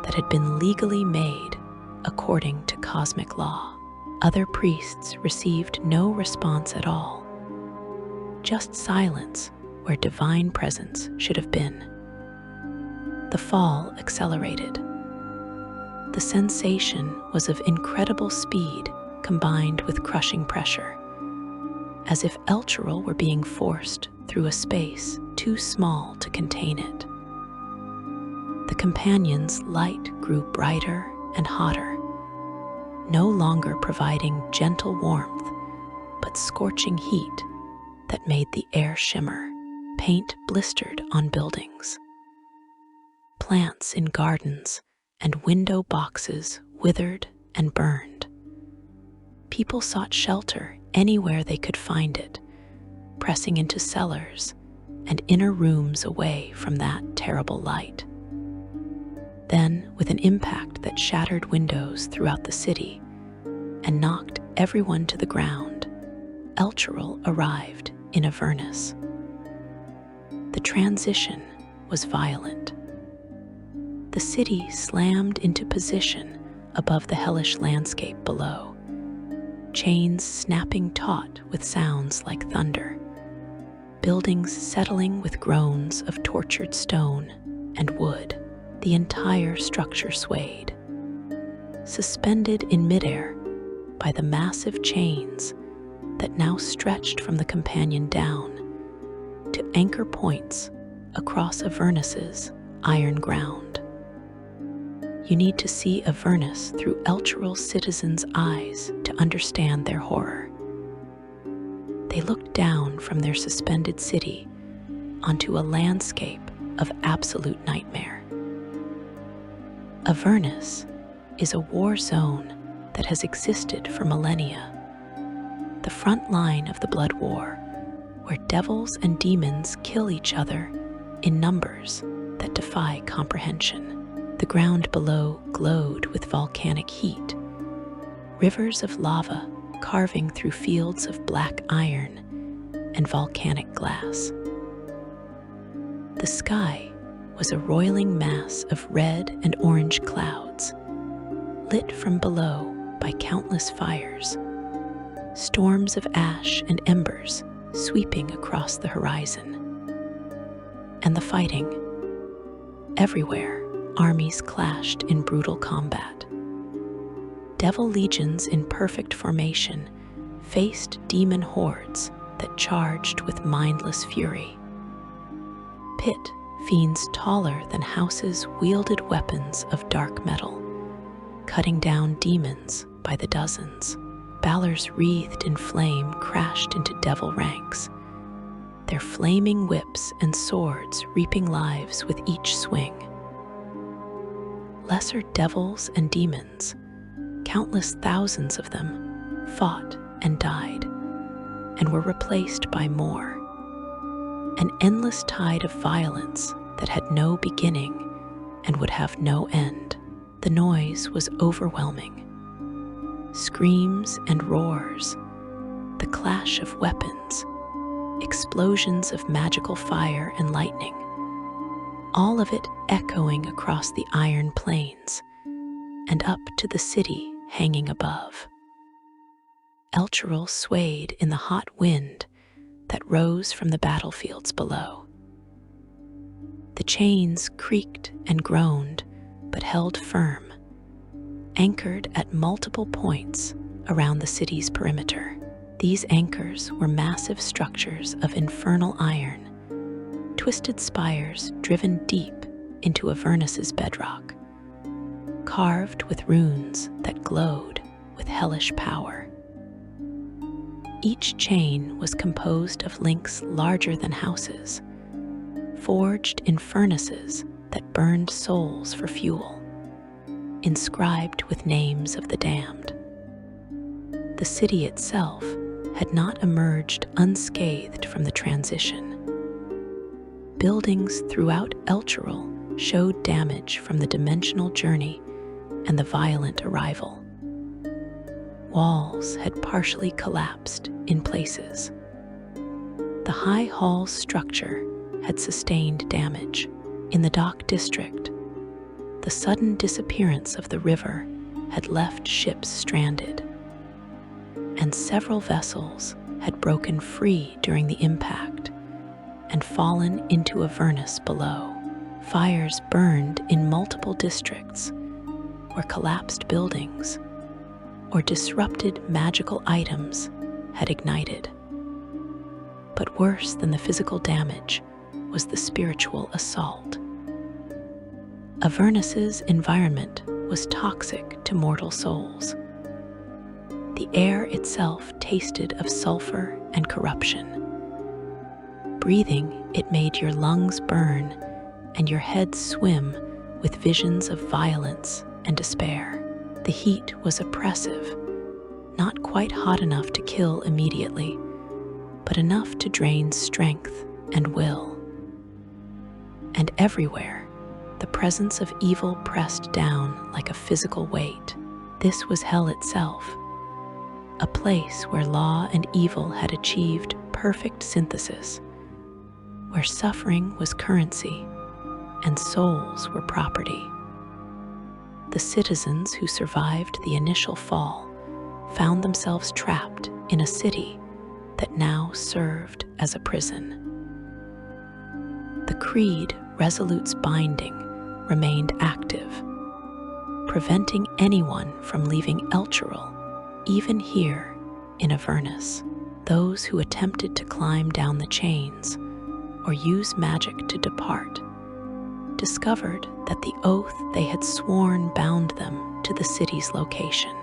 that had been legally made according to cosmic law. Other priests received no response at all, just silence where divine presence should have been. The fall accelerated. The sensation was of incredible speed combined with crushing pressure, as if Elturel were being forced through a space too small to contain it. The companion's light grew brighter and hotter, no longer providing gentle warmth, but scorching heat that made the air shimmer. Paint blistered on buildings. Plants in gardens and window boxes withered and burned. People sought shelter anywhere they could find it, pressing into cellars and inner rooms away from that terrible light. Then, with an impact that shattered windows throughout the city and knocked everyone to the ground, Elturel arrived in Avernus. The transition was violent. The city slammed into position above the hellish landscape below, chains snapping taut with sounds like thunder, buildings settling with groans of tortured stone and wood. The entire structure swayed, suspended in midair by the massive chains that now stretched from the companion down to anchor points across Avernus's iron ground. You need to see Avernus through Elturel's citizens' eyes to understand their horror. They looked down from their suspended city onto a landscape of absolute nightmare. Avernus is a war zone that has existed for millennia, the front line of the Blood War, where devils and demons kill each other in numbers that defy comprehension. The ground below glowed with volcanic heat, rivers of lava carving through fields of black iron and volcanic glass. The sky was a roiling mass of red and orange clouds, lit from below by countless fires, storms of ash and embers sweeping across the horizon. And the fighting. Everywhere, armies clashed in brutal combat. Devil legions in perfect formation faced demon hordes that charged with mindless fury. Pit fiends taller than houses wielded weapons of dark metal, cutting down demons by the dozens. Balors wreathed in flame crashed into devil ranks, their flaming whips and swords reaping lives with each swing. Lesser devils and demons, countless thousands of them, fought and died, and were replaced by more. An endless tide of violence that had no beginning and would have no end. The noise was overwhelming. Screams and roars, the clash of weapons, explosions of magical fire and lightning, all of it echoing across the iron plains and up to the city hanging above. Elturel swayed in the hot wind that rose from the battlefields below. The chains creaked and groaned, but held firm, anchored at multiple points around the city's perimeter. These anchors were massive structures of infernal iron, twisted spires driven deep into Avernus's bedrock, carved with runes that glowed with hellish power. Each chain was composed of links larger than houses, forged in furnaces that burned souls for fuel, inscribed with names of the damned. The city itself had not emerged unscathed from the transition. Buildings throughout Elturel showed damage from the dimensional journey and the violent arrival. Walls had partially collapsed in places. The high hall's structure had sustained damage. In the dock district, the sudden disappearance of the river had left ships stranded, and several vessels had broken free during the impact and fallen into Avernus below. Fires burned in multiple districts where collapsed buildings or disrupted magical items had ignited. But worse than the physical damage was the spiritual assault. Avernus's environment was toxic to mortal souls. The air itself tasted of sulfur and corruption. Breathing it made your lungs burn and your head swim with visions of violence and despair. The heat was oppressive, not quite hot enough to kill immediately, but enough to drain strength and will. And everywhere, the presence of evil pressed down like a physical weight. This was hell itself, a place where law and evil had achieved perfect synthesis, where suffering was currency and souls were property. The citizens who survived the initial fall found themselves trapped in a city that now served as a prison. The creed Resolute's binding remained active, preventing anyone from leaving Elturel, even here in Avernus. Those who attempted to climb down the chains or use magic to depart discovered that the oath they had sworn bound them to the city's location.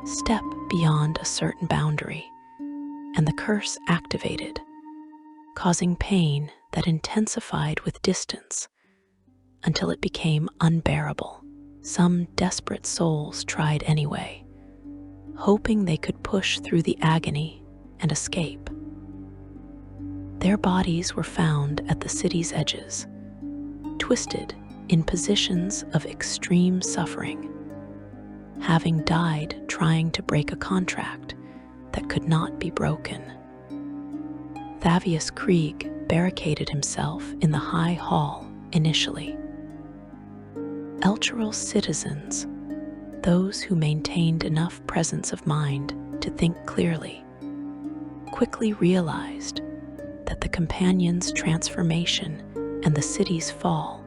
Step beyond a certain boundary, and the curse activated, causing pain that intensified with distance until it became unbearable. Some desperate souls tried anyway, hoping they could push through the agony and escape. Their bodies were found at the city's edges, twisted in positions of extreme suffering, having died trying to break a contract that could not be broken. Thavius Krieg barricaded himself in the High Hall initially. Elturel's citizens, those who maintained enough presence of mind to think clearly, quickly realized that the companion's transformation and the city's fall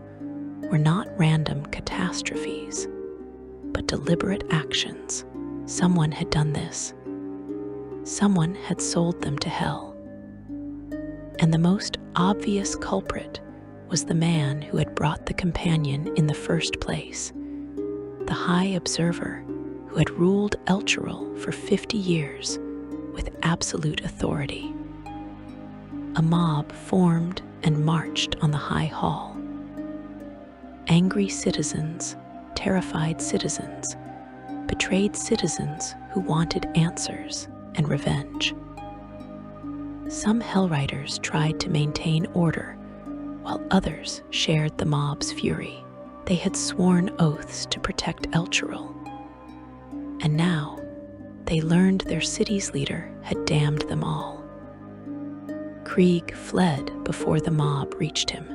were not random catastrophes, but deliberate actions. Someone had done this. Someone had sold them to hell. And the most obvious culprit was the man who had brought the companion in the first place, the High Observer who had ruled Elturel for 50 years with absolute authority. A mob formed and marched on the High Hall. Angry citizens, terrified citizens, betrayed citizens who wanted answers and revenge. Some Hellriders tried to maintain order, while others shared the mob's fury. They had sworn oaths to protect Elturel, and now they learned their city's leader had damned them all. Krieg fled before the mob reached him.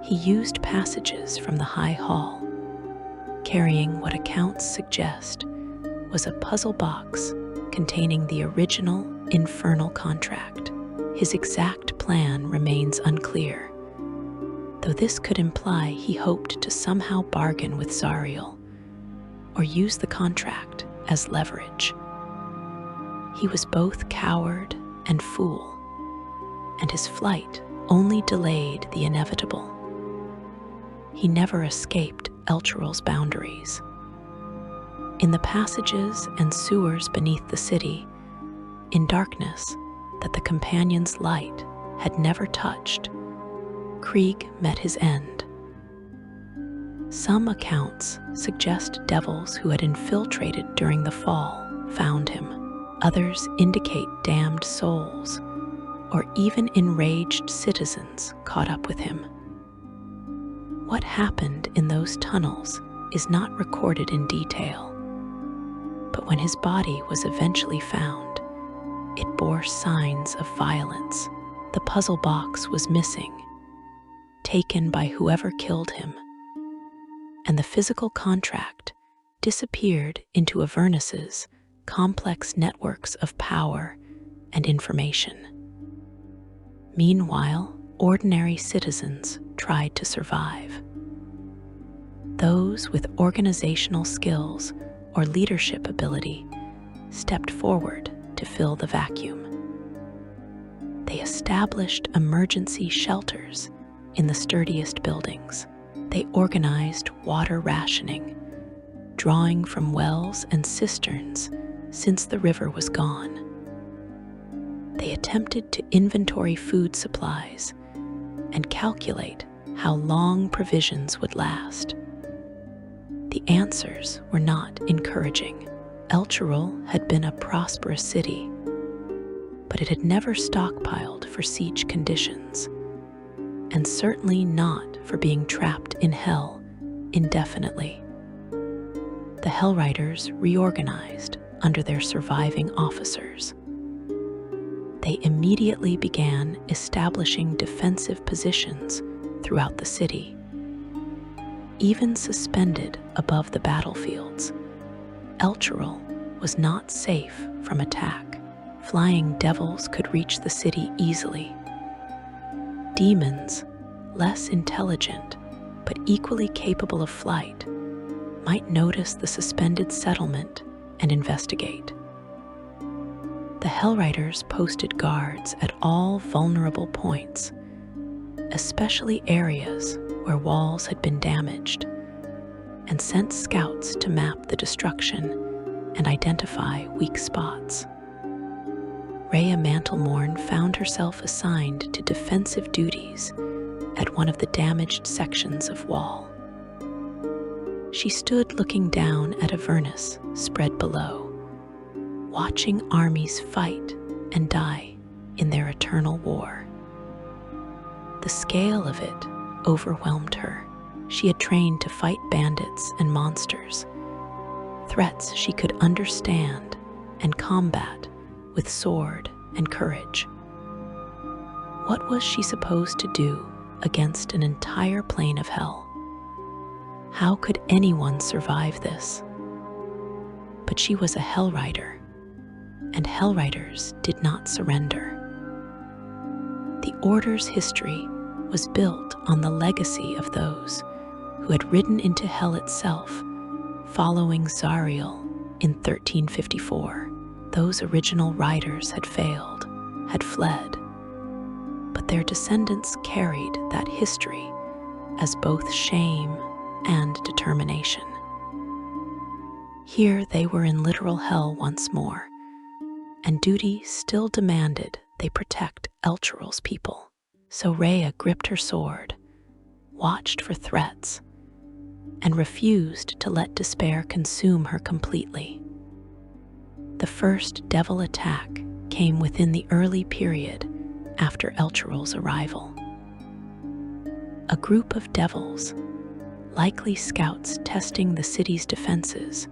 He used passages from the High Hall, carrying what accounts suggest was a puzzle box containing the original infernal contract. His exact plan remains unclear, though this could imply he hoped to somehow bargain with Zariel or use the contract as leverage. He was both coward and fool, and his flight only delayed the inevitable. He never escaped Elturel's boundaries. In the passages and sewers beneath the city, in darkness that the companion's light had never touched, Krieg met his end. Some accounts suggest devils who had infiltrated during the fall found him. Others indicate damned souls, or even enraged citizens caught up with him. What happened in those tunnels is not recorded in detail, but when his body was eventually found, it bore signs of violence. The puzzle box was missing, taken by whoever killed him, and the physical contract disappeared into Avernus's complex networks of power and information. Meanwhile, ordinary citizens tried to survive. Those with organizational skills or leadership ability stepped forward to fill the vacuum. They established emergency shelters in the sturdiest buildings. They organized water rationing, drawing from wells and cisterns since the river was gone. They attempted to inventory food supplies and calculate how long provisions would last. The answers were not encouraging. Elturel had been a prosperous city, but it had never stockpiled for siege conditions. and certainly not for being trapped in hell indefinitely. The Hell Riders reorganized under their surviving officers. They immediately began establishing defensive positions throughout the city. Even suspended above the battlefields, Elturel was not safe from attack. Flying devils could reach the city easily. Demons, less intelligent but equally capable of flight, might notice the suspended settlement and investigate. The Hell Riders posted guards at all vulnerable points, especially areas where walls had been damaged, and sent scouts to map the destruction and identify weak spots. Rhea Mantlemorn found herself assigned to defensive duties at one of the damaged sections of wall. She stood looking down at Avernus spread below, watching armies fight and die in their eternal war. The scale of it overwhelmed her. She had trained to fight bandits and monsters, threats she could understand and combat with sword and courage. What was she supposed to do against an entire plane of hell? How could anyone survive this? But she was a Hell Rider, and Hell Riders did not surrender. The Order's history was built on the legacy of those who had ridden into hell itself following Zariel in 1354. Those original riders had failed, had fled, but their descendants carried that history as both shame and determination. Here they were in literal hell once more, and duty still demanded they protect Elturel's people. So Rhea gripped her sword, watched for threats, and refused to let despair consume her completely. The first devil attack came within the early period after Elturel's arrival. A group of devils, likely scouts testing the city's defenses,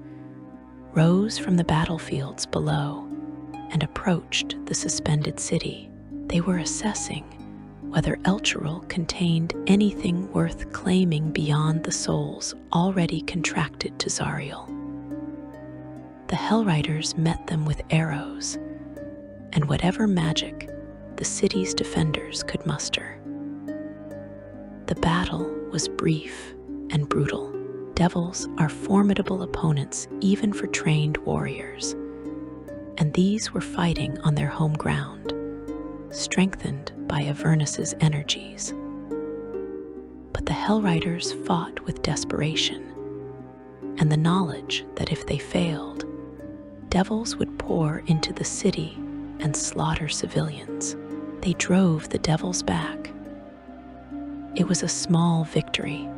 rose from the battlefields below and approached the suspended city. They were assessing whether Elturel contained anything worth claiming beyond the souls already contracted to Zariel. The Hell Riders met them with arrows and whatever magic the city's defenders could muster. The battle was brief and brutal. Devils are formidable opponents even for trained warriors, and these were fighting on their home ground, strengthened by Avernus's energies. But the Hell Riders fought with desperation, and the knowledge that if they failed, devils would pour into the city and slaughter civilians. They drove the devils back. It was a small victory,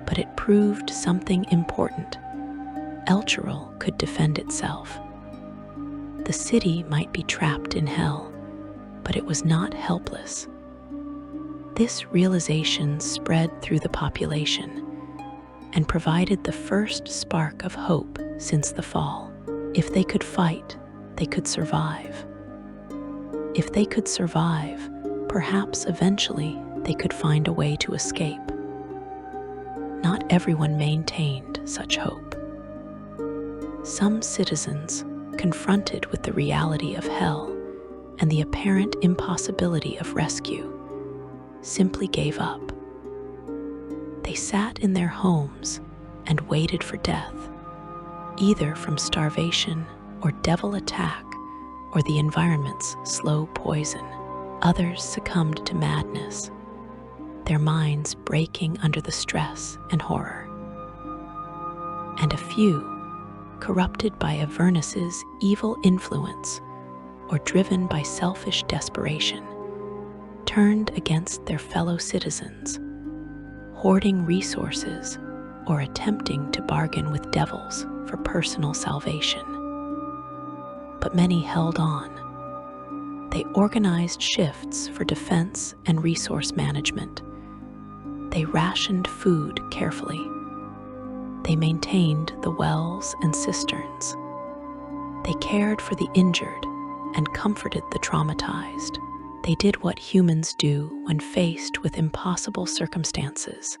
but it proved something important. Elturel could defend itself. The city might be trapped in hell, but it was not helpless. This realization spread through the population and provided the first spark of hope since the fall. If they could fight, they could survive. If they could survive, perhaps eventually they could find a way to escape. Not everyone maintained such hope. Some citizens, confronted with the reality of hell and the apparent impossibility of rescue, simply gave up. They sat in their homes and waited for death, either from starvation or devil attack or the environment's slow poison. Others succumbed to madness, their minds breaking under the stress and horror. And a few, corrupted by Avernus's evil influence or driven by selfish desperation, turned against their fellow citizens, hoarding resources or attempting to bargain with devils for personal salvation. But many held on. they organized shifts for defense and resource management. They rationed food carefully. They maintained the wells and cisterns. They cared for the injured and comforted the traumatized. They did what humans do when faced with impossible circumstances.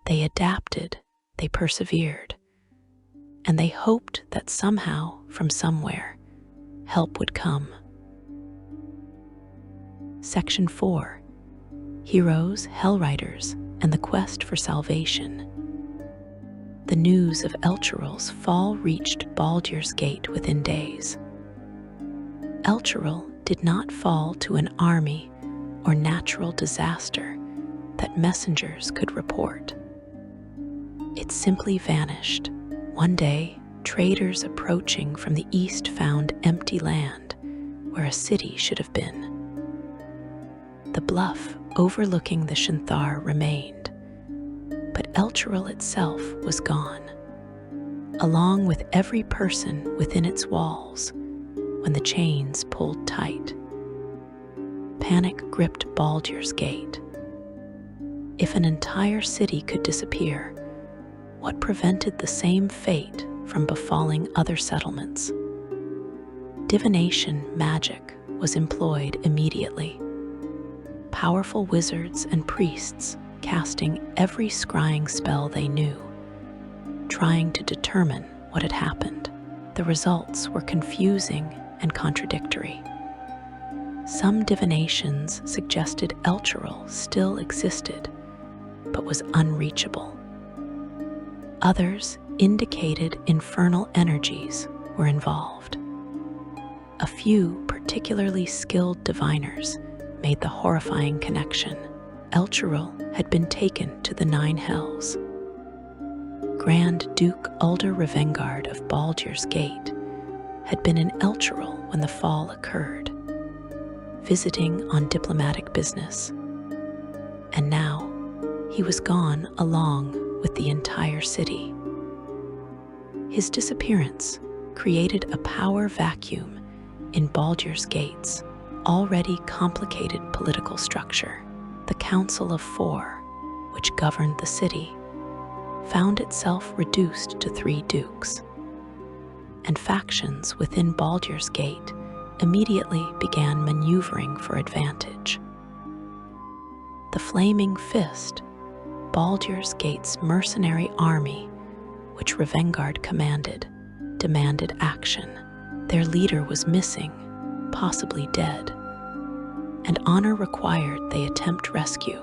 They adapted, they persevered, and they hoped that somehow, from somewhere, help would come. Section 4. Heroes, Hellriders, and the Quest for Salvation. The news of Elturel's fall reached Baldur's Gate within days. Elturel did not fall to an army or natural disaster that messengers could report. It simply vanished. One day, traders approaching from the east found empty land where a city should have been. The bluff overlooking the Shinthar remained, but Elturel itself was gone, along with every person within its walls when the chains pulled tight. Panic gripped Baldur's Gate. If an entire city could disappear, what prevented the same fate from befalling other settlements? Divination magic was employed immediately. Powerful wizards and priests casting every scrying spell they knew, trying to determine what had happened. The results were confusing and contradictory. Some divinations suggested Elturel still existed, but was unreachable. Others indicated infernal energies were involved. A few particularly skilled diviners made the horrifying connection. Elturel had been taken to the Nine Hells. Grand Duke Ulder Revengard of Baldur's Gate had been in Elturel when the fall occurred, visiting on diplomatic business. And now he was gone along with the entire city. His disappearance created a power vacuum in Baldur's Gate's already complicated political structure. The Council of Four, which governed the city, found itself reduced to 3 dukes, and factions within Baldur's Gate immediately began maneuvering for advantage. The Flaming Fist, Baldur's Gate's mercenary army, which Revengard commanded, demanded action. Their leader was missing, possibly dead, and honor required they attempt rescue.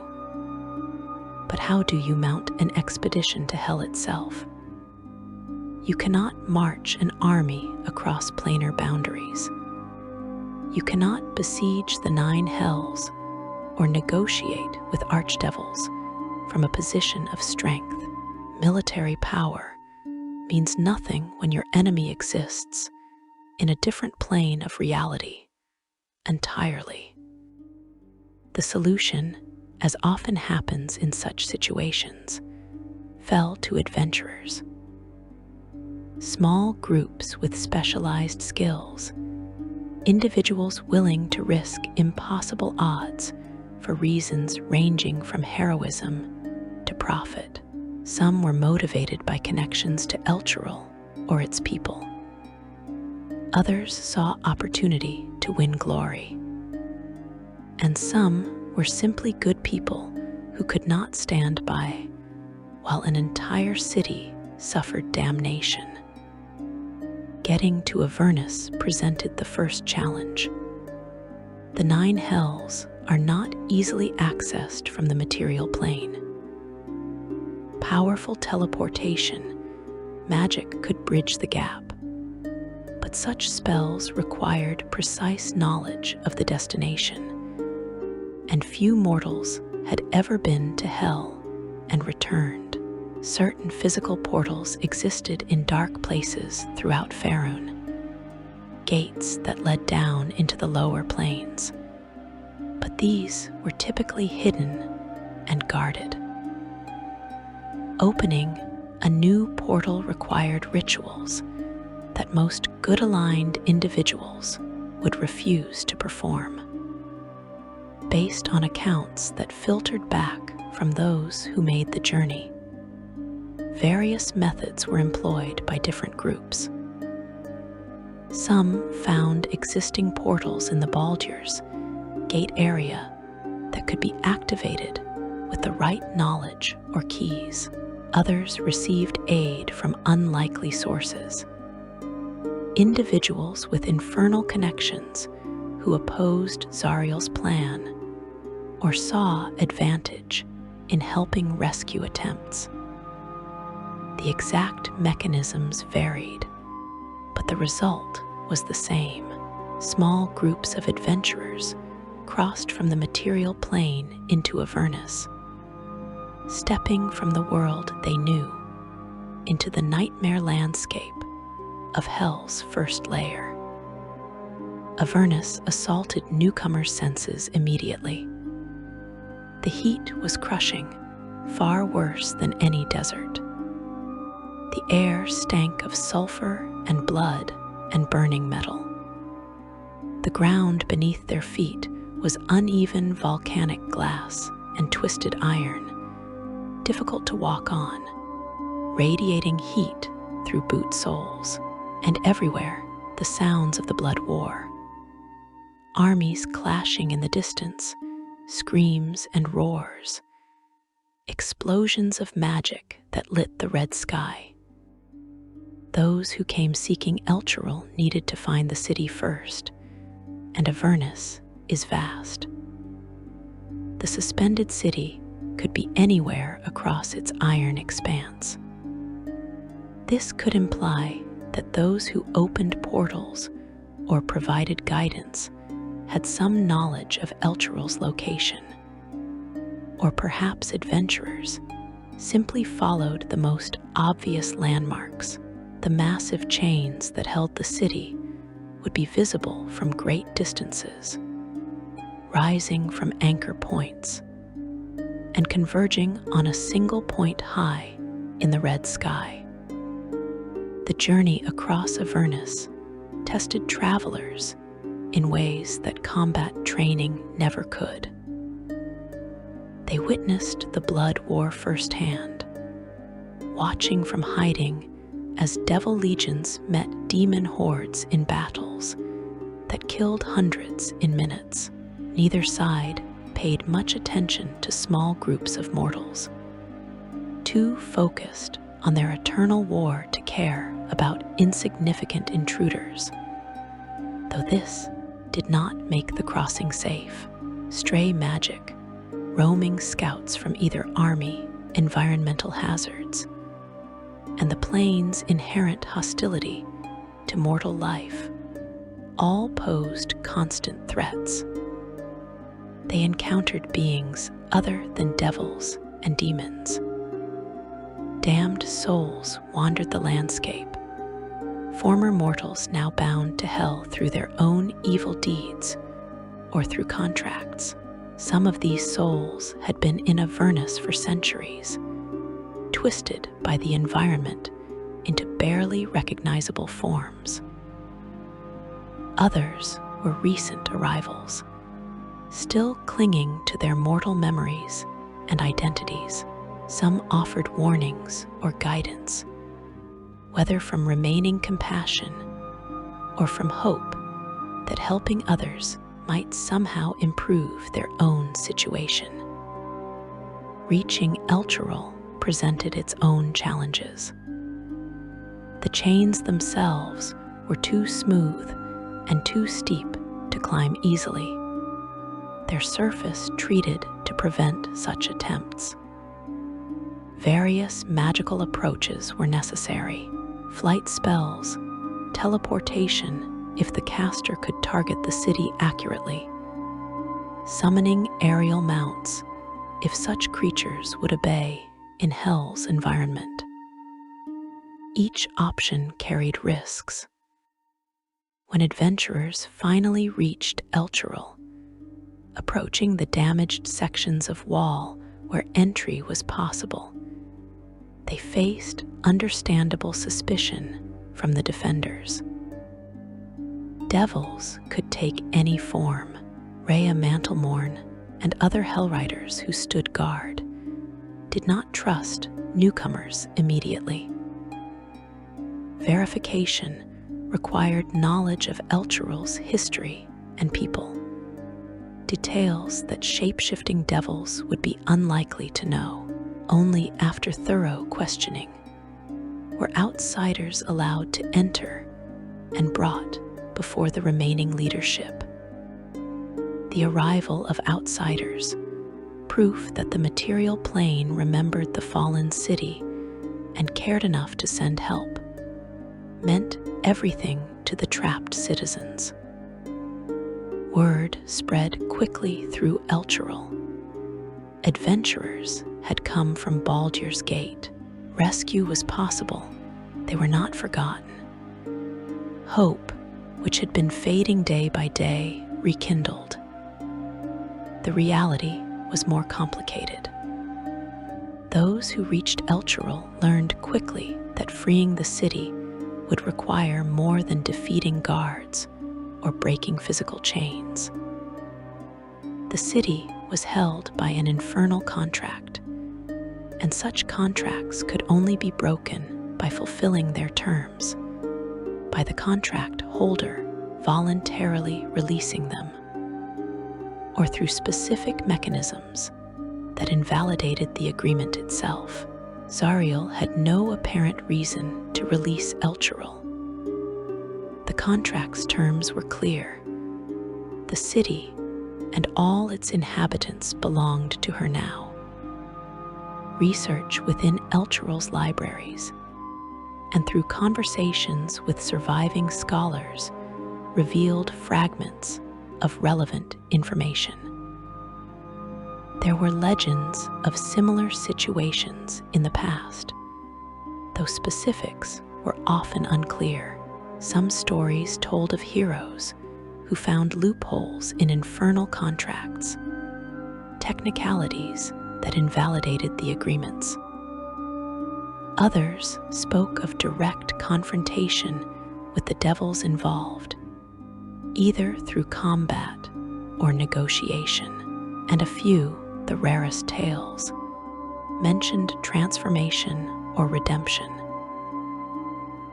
But how do you mount an expedition to hell itself? You cannot march an army across planar boundaries. You cannot besiege the 9 hells or negotiate with archdevils from a position of strength. Military power means nothing when your enemy exists in a different plane of reality entirely. The solution, as often happens in such situations, fell to adventurers. Small groups with specialized skills, individuals willing to risk impossible odds for reasons ranging from heroism to profit. Some were motivated by connections to Elturel or its people. Others saw opportunity to win glory. And some were simply good people who could not stand by while an entire city suffered damnation. Getting to Avernus presented the first challenge. The 9 hells are not easily accessed from the material plane. Powerful teleportation, magic could bridge the gap, but such spells required precise knowledge of the destination, and few mortals had ever been to hell and returned. Certain physical portals existed in dark places throughout Faerun, gates that led down into the lower planes. But these were typically hidden and guarded. Opening a new portal required rituals that most good-aligned individuals would refuse to perform. Based on accounts that filtered back from those who made the journey, various methods were employed by different groups. Some found existing portals in the Baldur's Gate area that could be activated with the right knowledge or keys. Others received aid from unlikely sources. Individuals with infernal connections who opposed Zariel's plan or saw advantage in helping rescue attempts. The exact mechanisms varied, but the result was the same. Small groups of adventurers crossed from the material plane into Avernus, stepping from the world they knew into the nightmare landscape of Hell's first layer. Avernus assaulted newcomers' senses immediately. The heat was crushing, far worse than any desert. The air stank of sulfur and blood and burning metal. The ground beneath their feet was uneven volcanic glass and twisted iron, difficult to walk on, radiating heat through boot soles, and everywhere the sounds of the blood war. Armies clashing in the distance, screams and roars, explosions of magic that lit the red sky. Those who came seeking Elturel needed to find the city first, and Avernus is vast. The suspended city could be anywhere across its iron expanse. This could imply that those who opened portals or provided guidance had some knowledge of Elturel's location. Or perhaps adventurers simply followed the most obvious landmarks. The massive chains that held the city would be visible from great distances, rising from anchor points and converging on a single point high in the red sky. The journey across Avernus tested travelers in ways that combat training never could. They witnessed the blood war firsthand, watching from hiding as devil legions met demon hordes in battles that killed hundreds in minutes. Neither side paid much attention to small groups of mortals, too focused on their eternal war to care about insignificant intruders. Though this did not make the crossing safe. Stray magic, roaming scouts from either army, environmental hazards, and the plane's inherent hostility to mortal life all posed constant threats. They encountered beings other than devils and demons. Damned souls wandered the landscape, former mortals now bound to hell through their own evil deeds or through contracts. Some of these souls had been in Avernus for centuries, twisted by the environment into barely recognizable forms. Others were recent arrivals, still clinging to their mortal memories and identities. Some offered warnings or guidance, whether from remaining compassion or from hope that helping others might somehow improve their own situation. Reaching Elturel presented its own challenges. The chains themselves were too smooth and too steep to climb easily, their surface treated to prevent such attempts. Various magical approaches were necessary: flight spells, teleportation if the caster could target the city accurately, summoning aerial mounts if such creatures would obey in Hell's environment. Each option carried risks. When adventurers finally reached Elturel, approaching the damaged sections of wall where entry was possible, they faced understandable suspicion from the defenders. devils could take any form. Rhea Mantlemorn and other Hellriders who stood guard did not trust newcomers immediately. Verification required knowledge of Elturel's history and people, details that shape-shifting devils would be unlikely to know. Only after thorough questioning were outsiders allowed to enter and brought before the remaining leadership. The arrival of outsiders, proof that the material plane remembered the fallen city and cared enough to send help, meant everything to the trapped citizens. Word spread quickly through Elturel. Adventurers had come from Baldur's Gate. Rescue was possible. They were not forgotten. Hope, which had been fading day by day, rekindled. The reality was more complicated. Those who reached Elturel learned quickly that freeing the city would require more than defeating guards or breaking physical chains. The city was held by an infernal contract, and such contracts could only be broken by fulfilling their terms, by the contract holder voluntarily releasing them, or through specific mechanisms that invalidated the agreement itself. Zariel had no apparent reason to release Elturel. The contract's terms were clear. The city and all its inhabitants belonged to her now. Research within Elturel's libraries and through conversations with surviving scholars revealed fragments of relevant information. There were legends of similar situations in the past, though specifics were often unclear. Some stories told of heroes who found loopholes in infernal contracts, technicalities that invalidated the agreements. Others spoke of direct confrontation with the devils involved, either through combat or negotiation, and a few, the rarest tales, mentioned transformation or redemption.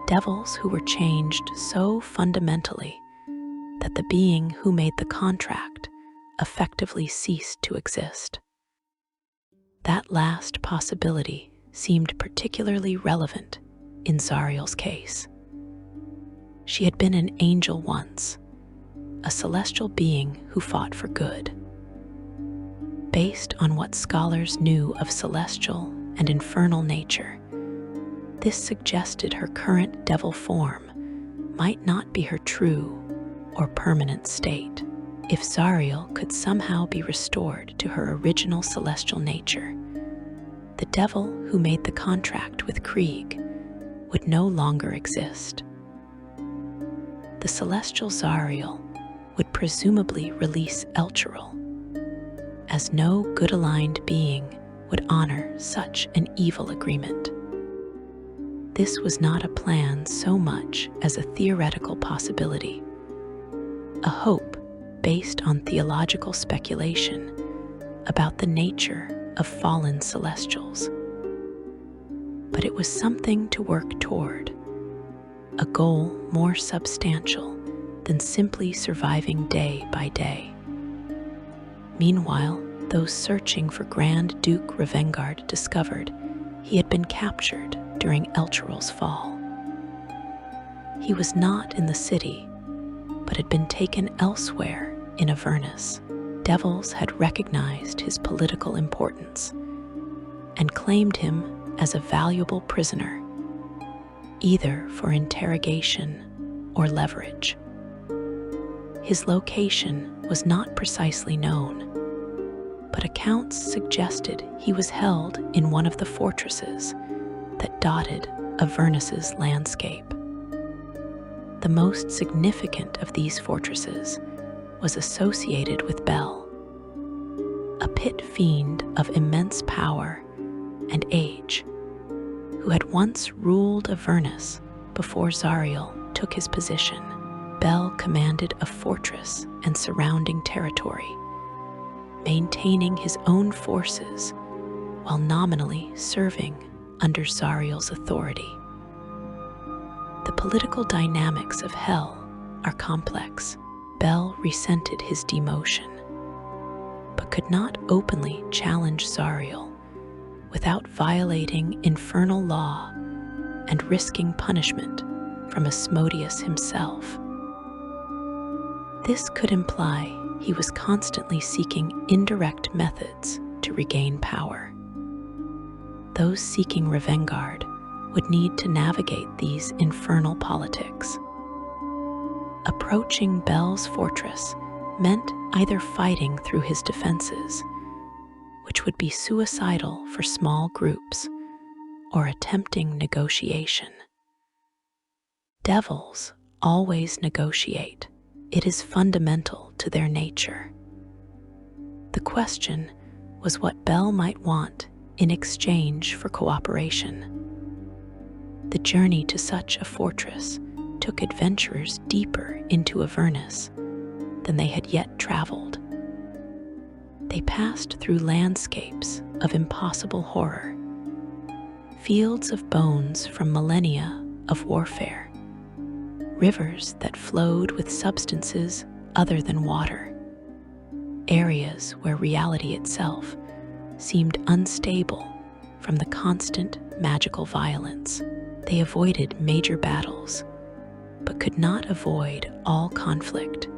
Devils who were changed so fundamentally that the being who made the contract effectively ceased to exist. That last possibility seemed particularly relevant in Zariel's case. She had been an angel once, a celestial being who fought for good. Based on what scholars knew of celestial and infernal nature, this suggested her current devil form might not be her true or permanent state. If Zariel could somehow be restored to her original celestial nature, the devil who made the contract with Krieg would no longer exist. The celestial Zariel would presumably release Elturel, as no good-aligned being would honor such an evil agreement. This was not a plan so much as a theoretical possibility, a hope based on theological speculation about the nature of fallen celestials. But it was something to work toward, a goal more substantial than simply surviving day by day. Meanwhile, those searching for Grand Duke Revengard discovered he had been captured during Elturel's fall. He was not in the city, but had been taken elsewhere in Avernus. Devils had recognized his political importance and claimed him as a valuable prisoner, either for interrogation or leverage. His location was not precisely known, but accounts suggested he was held in one of the fortresses that dotted Avernus's landscape. The most significant of these fortresses was associated with Bel, a pit fiend of immense power and age, who had once ruled Avernus before Zariel took his position. Bel commanded a fortress and surrounding territory, maintaining his own forces while nominally serving under Zariel's authority. The political dynamics of Hell are complex. Bel resented his demotion, but could not openly challenge Zariel without violating infernal law and risking punishment from Asmodeus himself. This could imply he was constantly seeking indirect methods to regain power. Those seeking Revengard would need to navigate these infernal politics. Approaching Bel's fortress meant either fighting through his defenses, which would be suicidal for small groups, or attempting negotiation. Devils always negotiate. It is fundamental to their nature. The question was what Bel might want in exchange for cooperation. The journey to such a fortress took adventurers deeper into Avernus than they had yet traveled. They passed through landscapes of impossible horror, fields of bones from millennia of warfare, rivers that flowed with substances other than water, areas where reality itself seemed unstable from the constant magical violence. They avoided major battles, but could not avoid all conflict.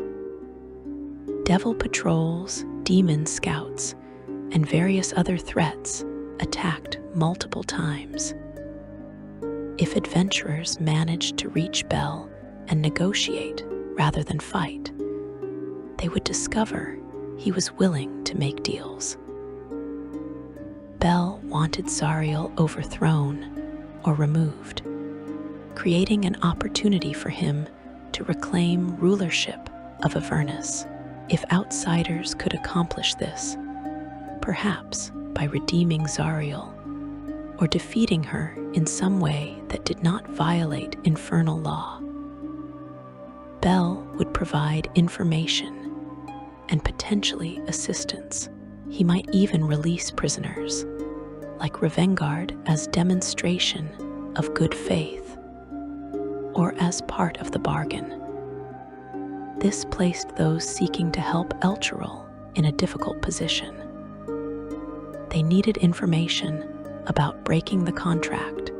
Devil patrols, demon scouts, and various other threats attacked multiple times. If adventurers managed to reach Bel and negotiate rather than fight, they would discover he was willing to make deals. Bel wanted Zariel overthrown or removed, creating an opportunity for him to reclaim rulership of Avernus. If outsiders could accomplish this, perhaps by redeeming Zariel or defeating her in some way that did not violate infernal law, Bel would provide information and potentially assistance. He might even release prisoners, like Revengard, as demonstration of good faith or as part of the bargain. This placed those seeking to help Elturel in a difficult position. They needed information about breaking the contract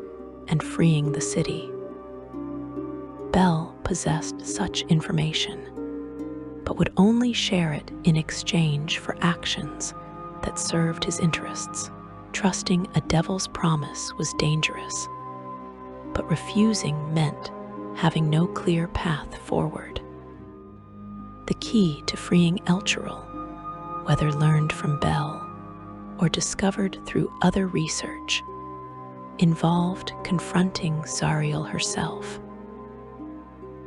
and freeing the city. Bel possessed such information, but would only share it in exchange for actions that served his interests. Trusting a devil's promise was dangerous, but refusing meant having no clear path forward. The key to freeing Elturel, whether learned from Bel or discovered through other research, involved confronting Zariel herself.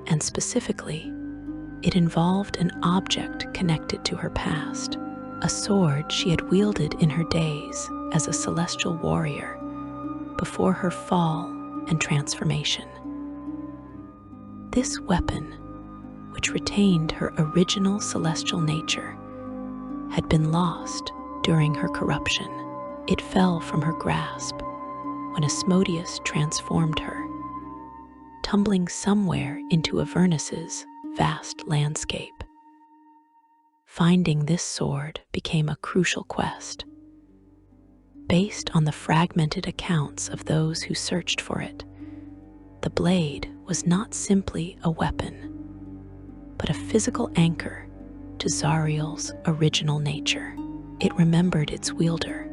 And specifically, it involved an object connected to her past, a sword she had wielded in her days as a celestial warrior before her fall and transformation. This weapon, which retained her original celestial nature, had been lost during her corruption. It fell from her grasp when Asmodeus transformed her, tumbling somewhere into Avernus's vast landscape. Finding this sword became a crucial quest. Based on the fragmented accounts of those who searched for it, the blade was not simply a weapon, but a physical anchor to Zariel's original nature. It remembered its wielder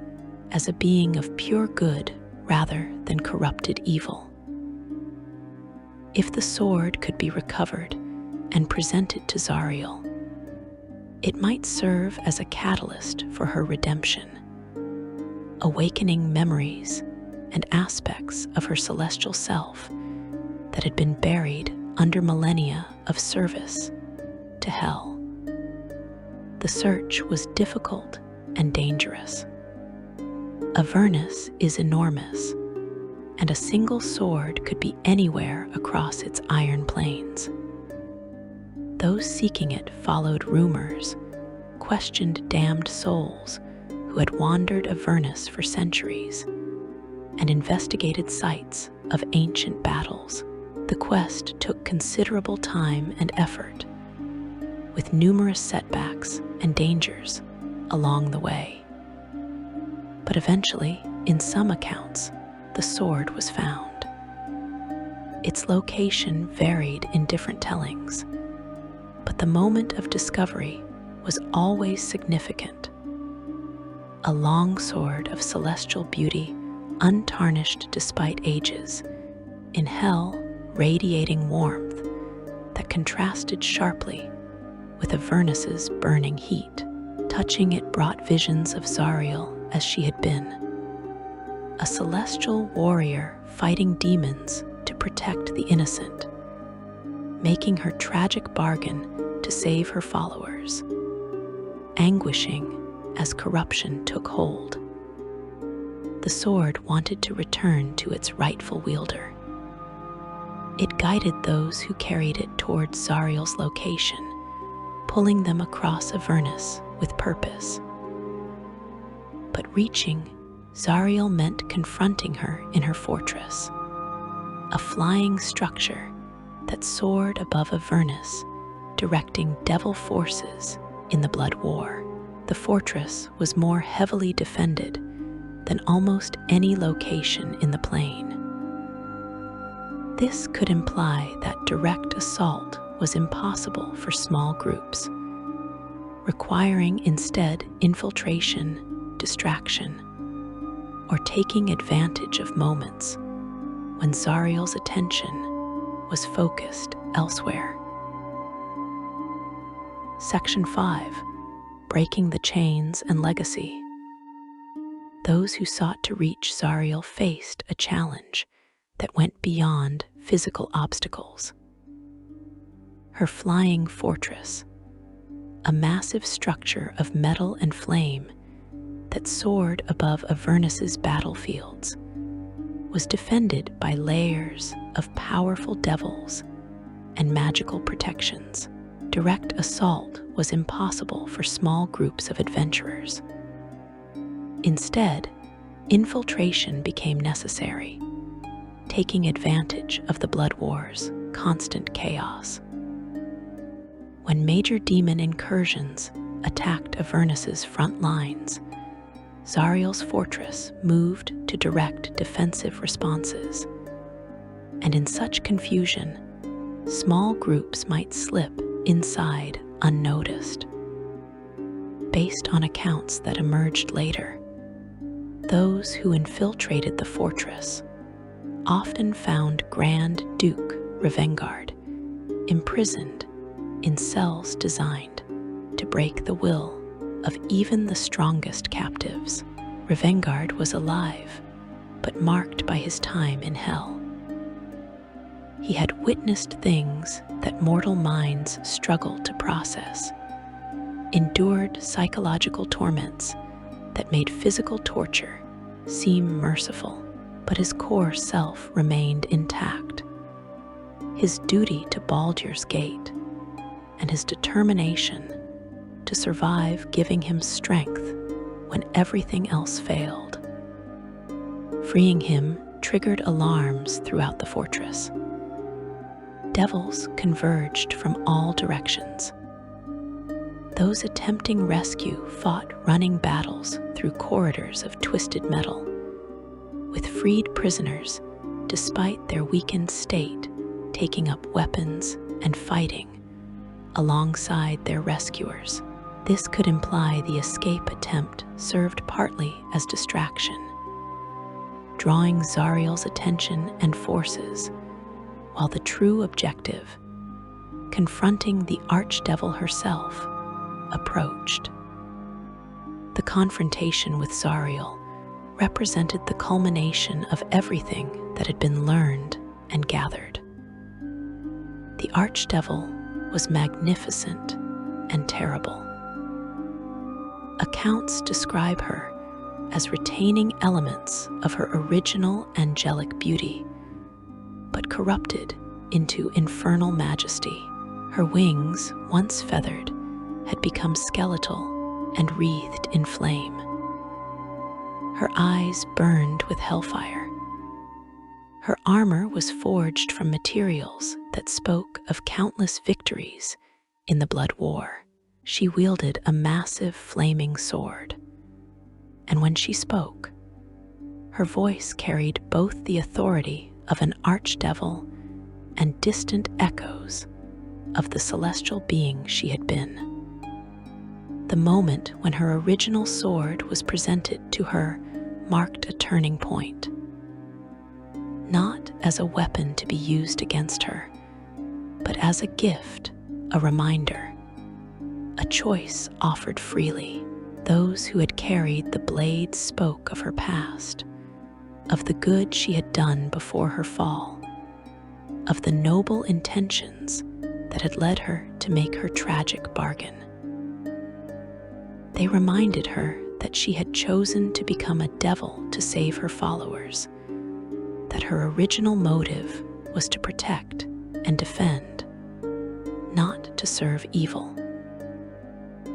as a being of pure good rather than corrupted evil. If the sword could be recovered and presented to Zariel, it might serve as a catalyst for her redemption, awakening memories and aspects of her celestial self that had been buried under millennia of service to Hell. The search was difficult and dangerous. Avernus is enormous, and a single sword could be anywhere across its iron plains. Those seeking it followed rumors, questioned damned souls who had wandered Avernus for centuries, and investigated sites of ancient battles. The quest took considerable time and effort, with numerous setbacks and dangers along the way. But eventually, in some accounts, the sword was found. Its location varied in different tellings, but the moment of discovery was always significant. A long sword of celestial beauty, untarnished despite ages, in hell radiating warmth that contrasted sharply with Avernus's burning heat. Touching it brought visions of Zariel as she had been, a celestial warrior fighting demons to protect the innocent, making her tragic bargain to save her followers, anguishing as corruption took hold. The sword wanted to return to its rightful wielder. It guided those who carried it towards Zariel's location, pulling them across Avernus with purpose. But reaching Zariel meant confronting her in her fortress, a flying structure that soared above Avernus, directing devil forces in the blood war. The fortress was more heavily defended than almost any location in the plain. This could imply that direct assault was impossible for small groups, requiring instead infiltration, distraction, or taking advantage of moments when Zariel's attention was focused elsewhere. Section 5. Breaking the Chains and Legacy. Those who sought to reach Zariel faced a challenge that went beyond physical obstacles. Her flying fortress, a massive structure of metal and flame that soared above Avernus's battlefields, was defended by layers of powerful devils and magical protections. Direct assault was impossible for small groups of adventurers. Instead, infiltration became necessary, taking advantage of the Blood War's constant chaos. When major demon incursions attacked Avernus's front lines, Zariel's fortress moved to direct defensive responses. And in such confusion, small groups might slip inside unnoticed. Based on accounts that emerged later, those who infiltrated the fortress often found Grand Duke Revengard imprisoned in cells designed to break the will of even the strongest captives. Revengard was alive, but marked by his time in hell. He had witnessed things that mortal minds struggle to process, endured psychological torments that made physical torture seem merciful, but his core self remained intact. His duty to Baldur's Gate and his determination to survive giving him strength when everything else failed. Freeing him triggered alarms throughout the fortress. Devils converged from all directions. Those attempting rescue fought running battles through corridors of twisted metal, with freed prisoners, despite their weakened state, taking up weapons and fighting alongside their rescuers. This could imply the escape attempt served partly as distraction, drawing Zariel's attention and forces, while the true objective, confronting the archdevil herself, approached. The confrontation with Zariel represented the culmination of everything that had been learned and gathered. The archdevil was magnificent and terrible. Accounts describe her as retaining elements of her original angelic beauty, but corrupted into infernal majesty. Her wings, once feathered, had become skeletal and wreathed in flame. Her eyes burned with hellfire. Her armor was forged from materials that spoke of countless victories in the Blood War. She wielded a massive flaming sword, and when she spoke, her voice carried both the authority of an archdevil and distant echoes of the celestial being she had been. The moment when her original sword was presented to her marked a turning point, not as a weapon to be used against her, but as a gift, a reminder, a choice offered freely. Those who had carried the blade spoke of her past, of the good she had done before her fall, of the noble intentions that had led her to make her tragic bargain. They reminded her that she had chosen to become a devil to save her followers, that her original motive was to protect and defend, not to serve evil.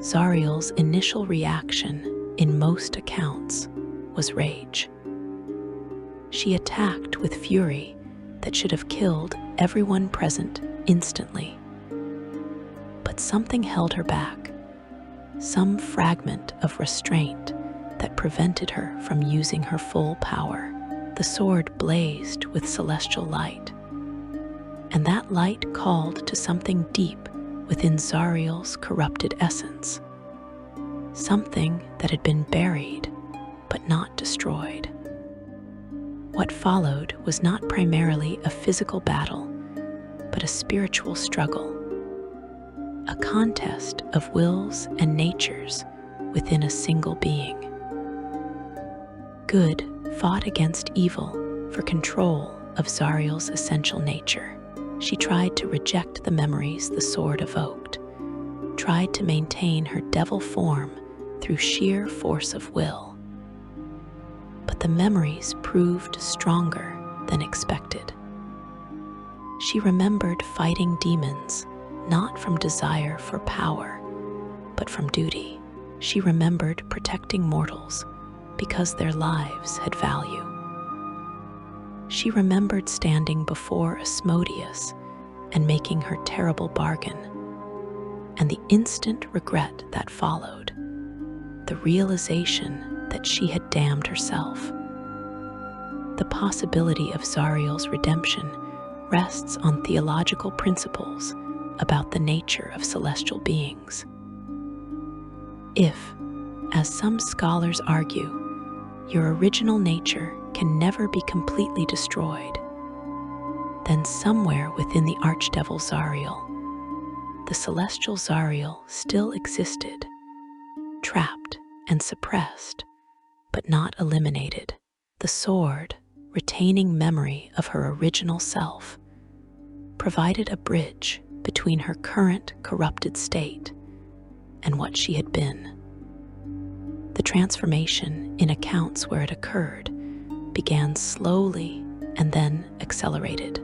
Zariel's initial reaction, in most accounts, was rage. She attacked with fury that should have killed everyone present instantly. But something held her back, some fragment of restraint that prevented her from using her full power. The sword blazed with celestial light, and that light called to something deep within Zariel's corrupted essence, something that had been buried but not destroyed. What followed was not primarily a physical battle, but a spiritual struggle, a contest of wills and natures within a single being. Good fought against evil for control of Zariel's essential nature. She tried to reject the memories the sword evoked, tried to maintain her devil form through sheer force of will. But the memories proved stronger than expected. She remembered fighting demons, not from desire for power, but from duty. She remembered protecting mortals because their lives had value. She remembered standing before Asmodeus and making her terrible bargain, and the instant regret that followed, the realization that she had damned herself. The possibility of Zariel's redemption rests on theological principles about the nature of celestial beings. If, as some scholars argue, your original nature can never be completely destroyed, then somewhere within the archdevil Zariel, the celestial Zariel still existed, trapped and suppressed, but not eliminated. The sword, retaining memory of her original self, provided a bridge between her current corrupted state and what she had been. The transformation, in accounts where it occurred, began slowly and then accelerated.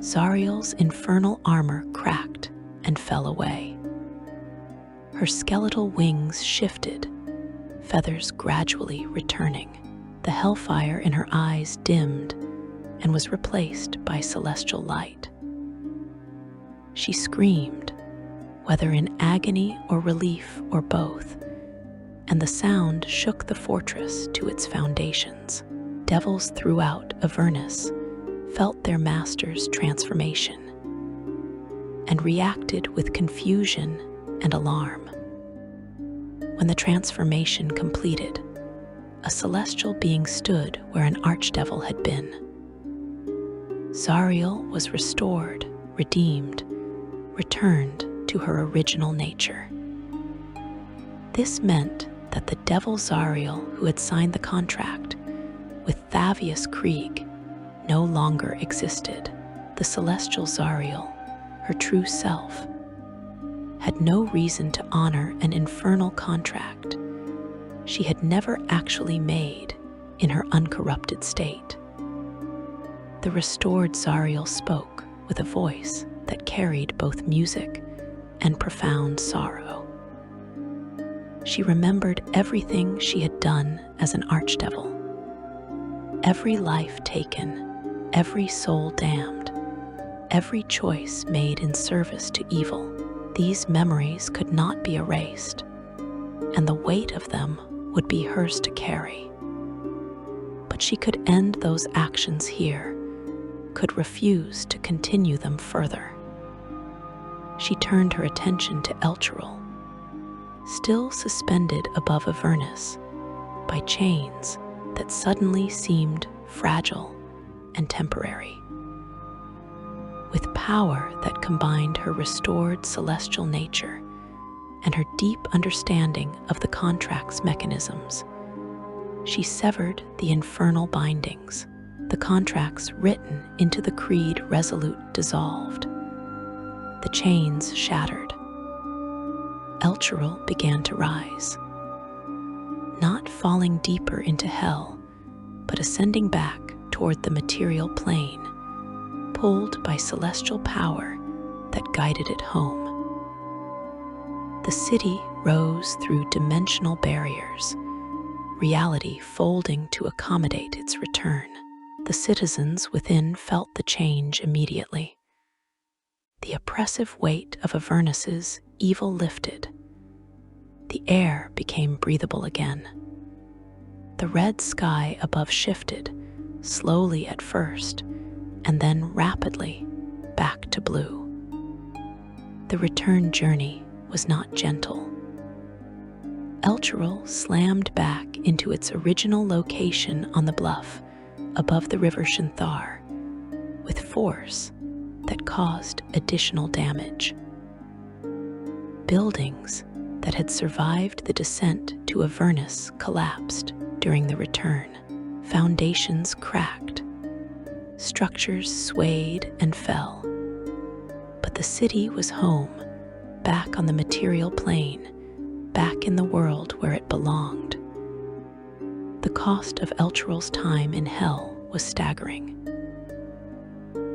Zariel's infernal armor cracked and fell away. Her skeletal wings shifted, feathers gradually returning. The hellfire in her eyes dimmed and was replaced by celestial light. She screamed, whether in agony or relief or both, and the sound shook the fortress to its foundations. Devils throughout Avernus felt their master's transformation and reacted with confusion and alarm. When the transformation completed, a celestial being stood where an archdevil had been. Zariel was restored, redeemed, returned to her original nature. This meant that the devil Zariel who had signed the contract with Thavius Krieg no longer existed. The celestial Zariel, her true self, had no reason to honor an infernal contract she had never actually made in her uncorrupted state. The restored Zariel spoke with a voice that carried both music and profound sorrow. She remembered everything she had done as an archdevil. Every life taken, every soul damned, every choice made in service to evil. These memories could not be erased, and the weight of them would be hers to carry. But she could end those actions here, could refuse to continue them further. She turned her attention to Elturel, still suspended above Avernus by chains that suddenly seemed fragile and temporary. With power that combined her restored celestial nature and her deep understanding of the contract's mechanisms, she severed the infernal bindings. The contracts written into the creed resolute dissolved. The chains shattered. Elturel began to rise, not falling deeper into hell, but ascending back toward the material plane, pulled by celestial power that guided it home. The city rose through dimensional barriers, reality folding to accommodate its return. The citizens within felt the change immediately. The oppressive weight of Avernus's evil lifted. The air became breathable again. The red sky above shifted, slowly at first, and then rapidly back to blue. The return journey was not gentle. Elturel slammed back into its original location on the bluff above the river Shinthar with force that caused additional damage. Buildings that had survived the descent to Avernus collapsed during the return. Foundations cracked. Structures swayed and fell. But the city was home, back on the material plane, back in the world where it belonged. The cost of Elturel's time in hell was staggering.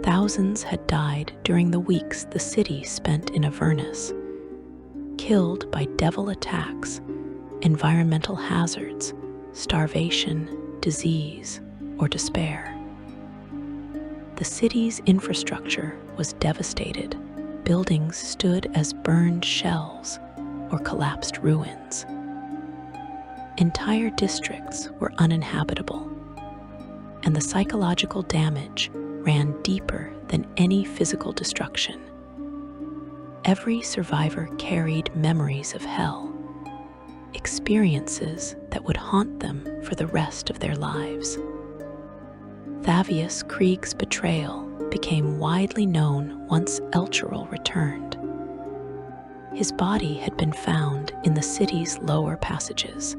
Thousands had died during the weeks the city spent in Avernus, killed by devil attacks, environmental hazards, starvation, disease, or despair. The city's infrastructure was devastated. Buildings stood as burned shells or collapsed ruins. Entire districts were uninhabitable, and the psychological damage ran deeper than any physical destruction. Every survivor carried memories of hell, experiences that would haunt them for the rest of their lives. Thavius Krieg's betrayal became widely known once Elturel returned. His body had been found in the city's lower passages,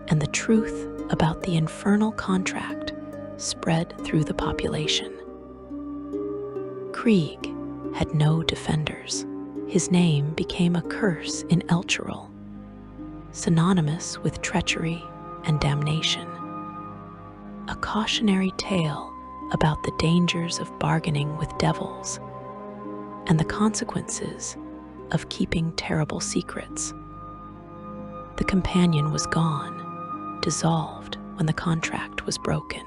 and the truth about the infernal contract spread through the population. Krieg had no defenders. His name became a curse in Elturel, synonymous with treachery and damnation. A cautionary tale about the dangers of bargaining with devils and the consequences of keeping terrible secrets. The companion was gone, dissolved when the contract was broken.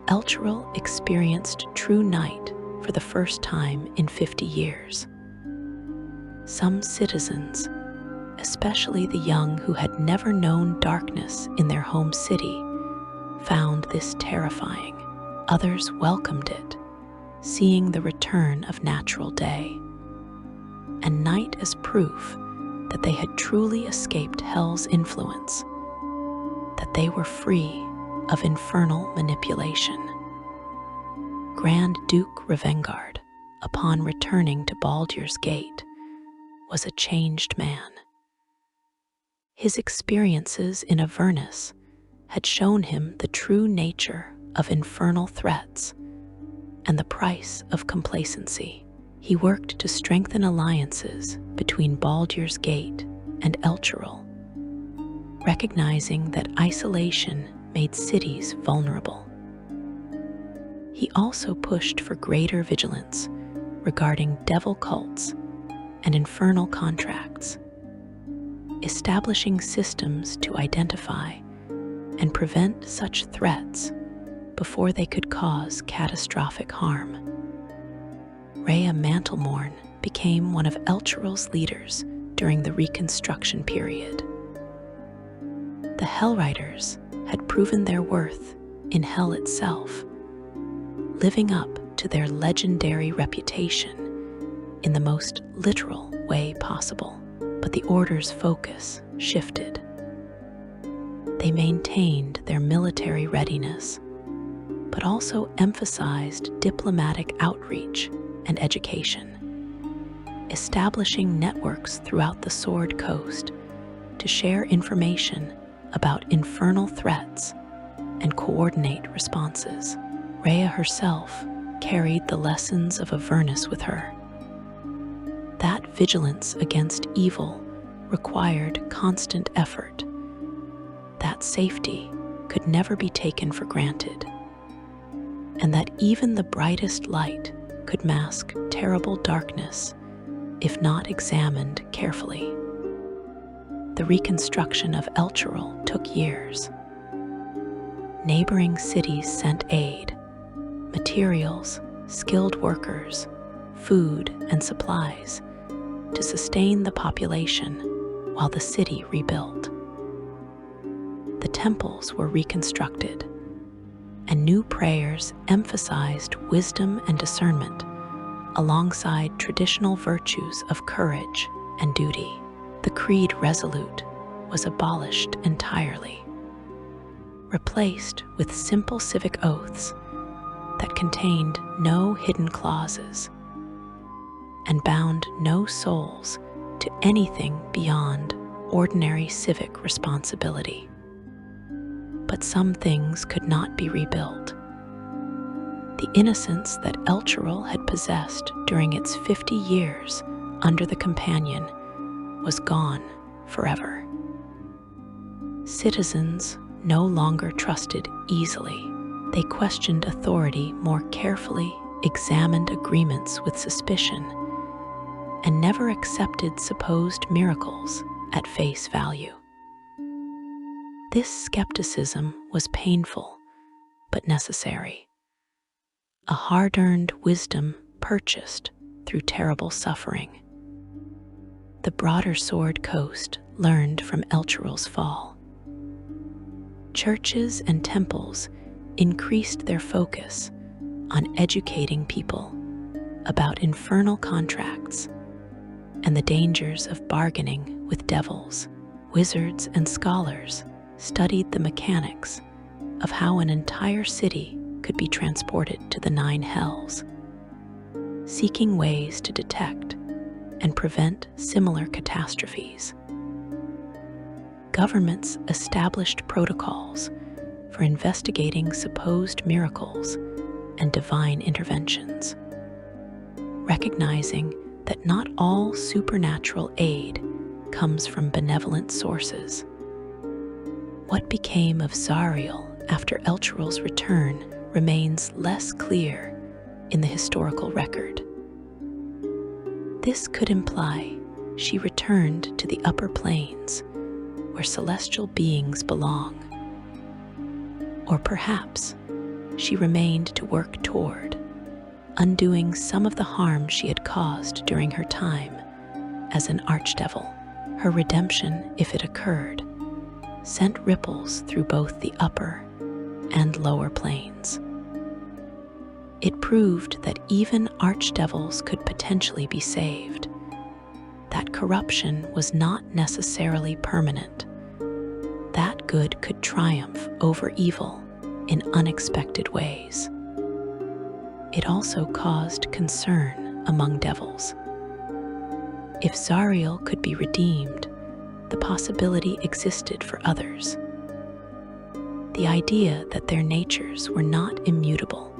Elturel experienced true night for the first time in 50 years. Some citizens, especially the young who had never known darkness in their home city, found this terrifying. Others welcomed it, seeing the return of natural day, and night as proof that they had truly escaped hell's influence, that they were free of infernal manipulation. Grand Duke Revengard, upon returning to Baldur's Gate, was a changed man. His experiences in Avernus had shown him the true nature of infernal threats and the price of complacency. He worked to strengthen alliances between Baldur's Gate and Elturel, recognizing that isolation made cities vulnerable. He also pushed for greater vigilance, regarding devil cults and infernal contracts, establishing systems to identify and prevent such threats before they could cause catastrophic harm. Rhea Mantlemorn became one of Elturel's leaders during the Reconstruction period. The Hellriders had proven their worth in hell itself, living up to their legendary reputation in the most literal way possible. But the Order's focus shifted. They maintained their military readiness, but also emphasized diplomatic outreach and education, establishing networks throughout the Sword Coast to share information about infernal threats and coordinate responses. Rhea herself carried the lessons of Avernus with her. That vigilance against evil required constant effort. That safety could never be taken for granted, and that even the brightest light could mask terrible darkness if not examined carefully. The reconstruction of Elturel took years. Neighboring cities sent aid, materials, skilled workers, food, and supplies to sustain the population while the city rebuilt. The temples were reconstructed, and new prayers emphasized wisdom and discernment alongside traditional virtues of courage and duty. The Creed Resolute was abolished entirely, replaced with simple civic oaths that contained no hidden clauses and bound no souls to anything beyond ordinary civic responsibility. But some things could not be rebuilt. The innocence that Elturel had possessed during its 50 years under the Companion was gone forever. Citizens no longer trusted easily. They questioned authority more carefully, examined agreements with suspicion, and never accepted supposed miracles at face value. This skepticism was painful, but necessary. A hard-earned wisdom purchased through terrible suffering. The broader Sword Coast learned from Elturel's fall. Churches and temples increased their focus on educating people about infernal contracts and the dangers of bargaining with devils. Wizards and scholars studied the mechanics of how an entire city could be transported to the 9 hells, seeking ways to detect and prevent similar catastrophes. Governments established protocols for investigating supposed miracles and divine interventions, recognizing that not all supernatural aid comes from benevolent sources. What became of Zariel after Elturel's return remains less clear in the historical record. This could imply she returned to the upper planes where celestial beings belong. Or perhaps she remained to work toward undoing some of the harm she had caused during her time as an archdevil. Her redemption, if it occurred, sent ripples through both the upper and lower planes. It proved that even archdevils could potentially be saved, that corruption was not necessarily permanent, that good could triumph over evil in unexpected ways. It also caused concern among devils. If Zariel could be redeemed, the possibility existed for others. The idea that their natures were not immutable,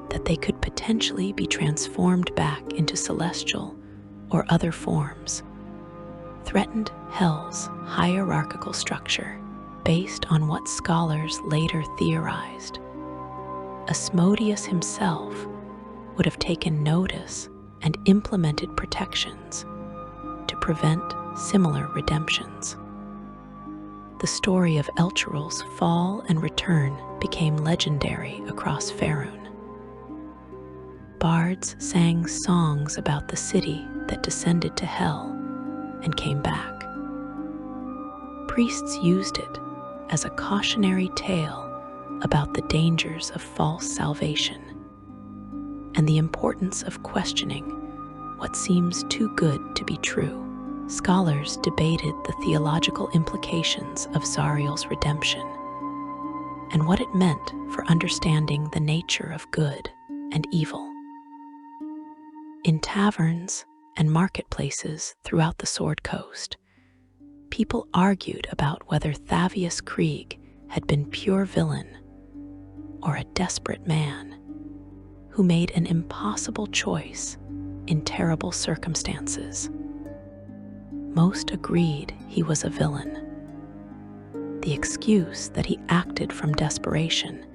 that they could potentially be transformed back into celestial or other forms, threatened Hell's hierarchical structure based on what scholars later theorized. Asmodeus himself would have taken notice and implemented protections to prevent similar redemptions. The story of Elturel's fall and return became legendary across Faerun. Bards sang songs about the city that descended to hell and came back. Priests used it as a cautionary tale about the dangers of false salvation and the importance of questioning what seems too good to be true. Scholars debated the theological implications of Zariel's redemption and what it meant for understanding the nature of good and evil. In taverns and marketplaces throughout the Sword Coast, people argued about whether Thavius Krieg had been pure villain or a desperate man who made an impossible choice in terrible circumstances. Most agreed he was a villain. The excuse that he acted from desperation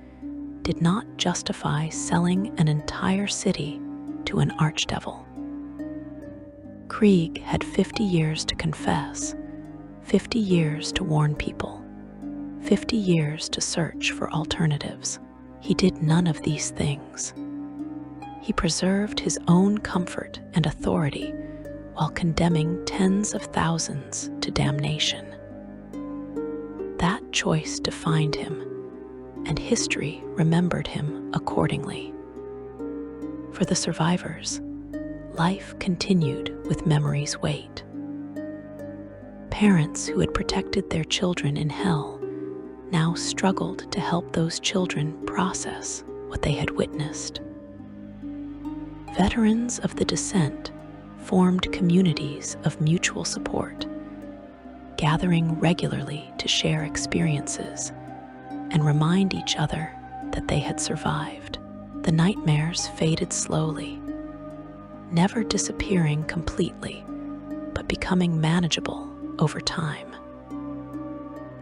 did not justify selling an entire city to an archdevil. Krieg had 50 years to confess, 50 years to warn people, 50 years to search for alternatives. He did none of these things. He preserved his own comfort and authority while condemning tens of thousands to damnation. That choice defined him, and history remembered him accordingly. For the survivors, life continued with memory's weight. Parents who had protected their children in hell now struggled to help those children process what they had witnessed. Veterans of the descent formed communities of mutual support, gathering regularly to share experiences and remind each other that they had survived. The nightmares faded slowly, never disappearing completely, but becoming manageable over time.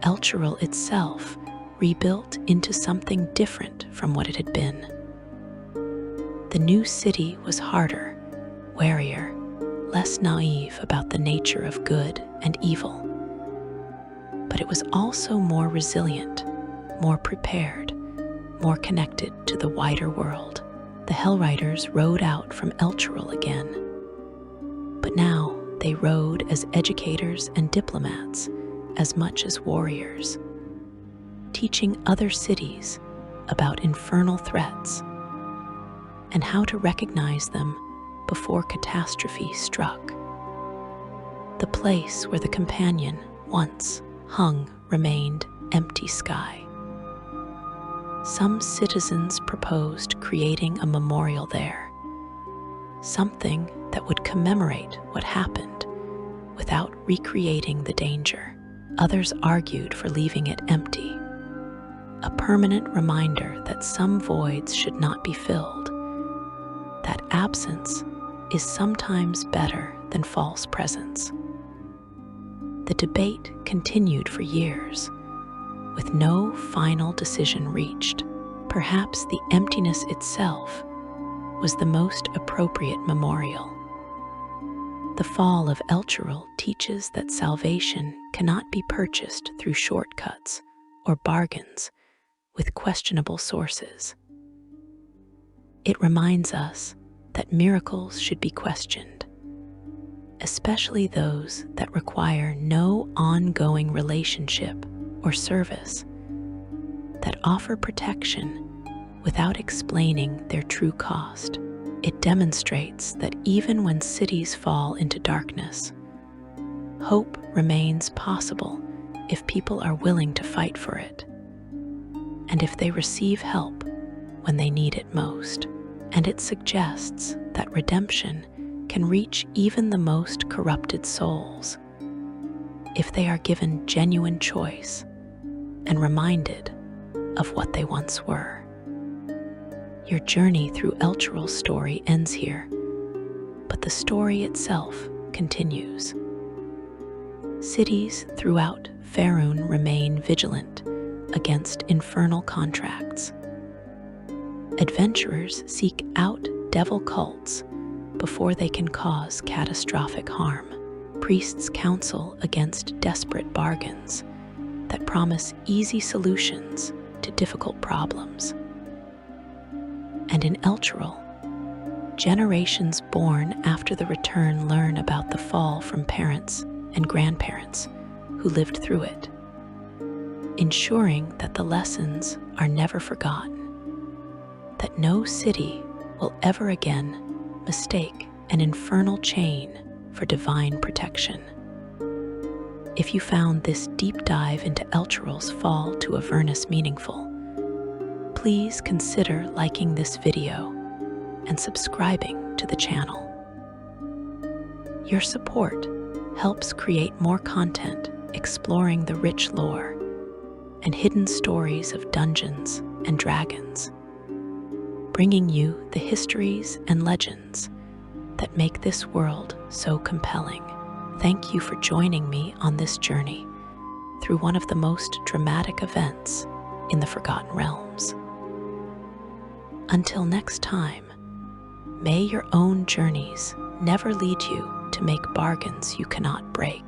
Elturel itself rebuilt into something different from what it had been. The new city was harder, warier, less naive about the nature of good and evil. But it was also more resilient, more prepared, more connected to the wider world. The Hellriders rode out from Elturel again, but now they rode as educators and diplomats as much as warriors, teaching other cities about infernal threats and how to recognize them before catastrophe struck. The place where the companion once hung remained empty sky. Some citizens proposed creating a memorial there, something that would commemorate what happened without recreating the danger. Others argued for leaving it empty, a permanent reminder that some voids should not be filled, that absence is sometimes better than false presence. The debate continued for years, with no final decision reached. Perhaps the emptiness itself was the most appropriate memorial. The fall of Elturel teaches that salvation cannot be purchased through shortcuts or bargains with questionable sources. It reminds us that miracles should be questioned, especially those that require no ongoing relationship or service, that offer protection without explaining their true cost. It demonstrates that even when cities fall into darkness, hope remains possible if people are willing to fight for it, and if they receive help when they need it most. And it suggests that redemption can reach even the most corrupted souls if they are given genuine choice and reminded of what they once were. Your journey through Elturel's story ends here, but the story itself continues. Cities throughout Faerun remain vigilant against infernal contracts. Adventurers seek out devil cults before they can cause catastrophic harm. Priests counsel against desperate bargains that promise easy solutions to difficult problems. And in Elturel, generations born after the return learn about the fall from parents and grandparents who lived through it, ensuring that the lessons are never forgotten, that no city will ever again mistake an infernal chain for divine protection. If you found this deep dive into Elturel's fall to Avernus meaningful, please consider liking this video and subscribing to the channel. Your support helps create more content exploring the rich lore and hidden stories of dungeons and dragons, bringing you the histories and legends that make this world so compelling. Thank you for joining me on this journey through one of the most dramatic events in the Forgotten Realms. Until next time, may your own journeys never lead you to make bargains you cannot break.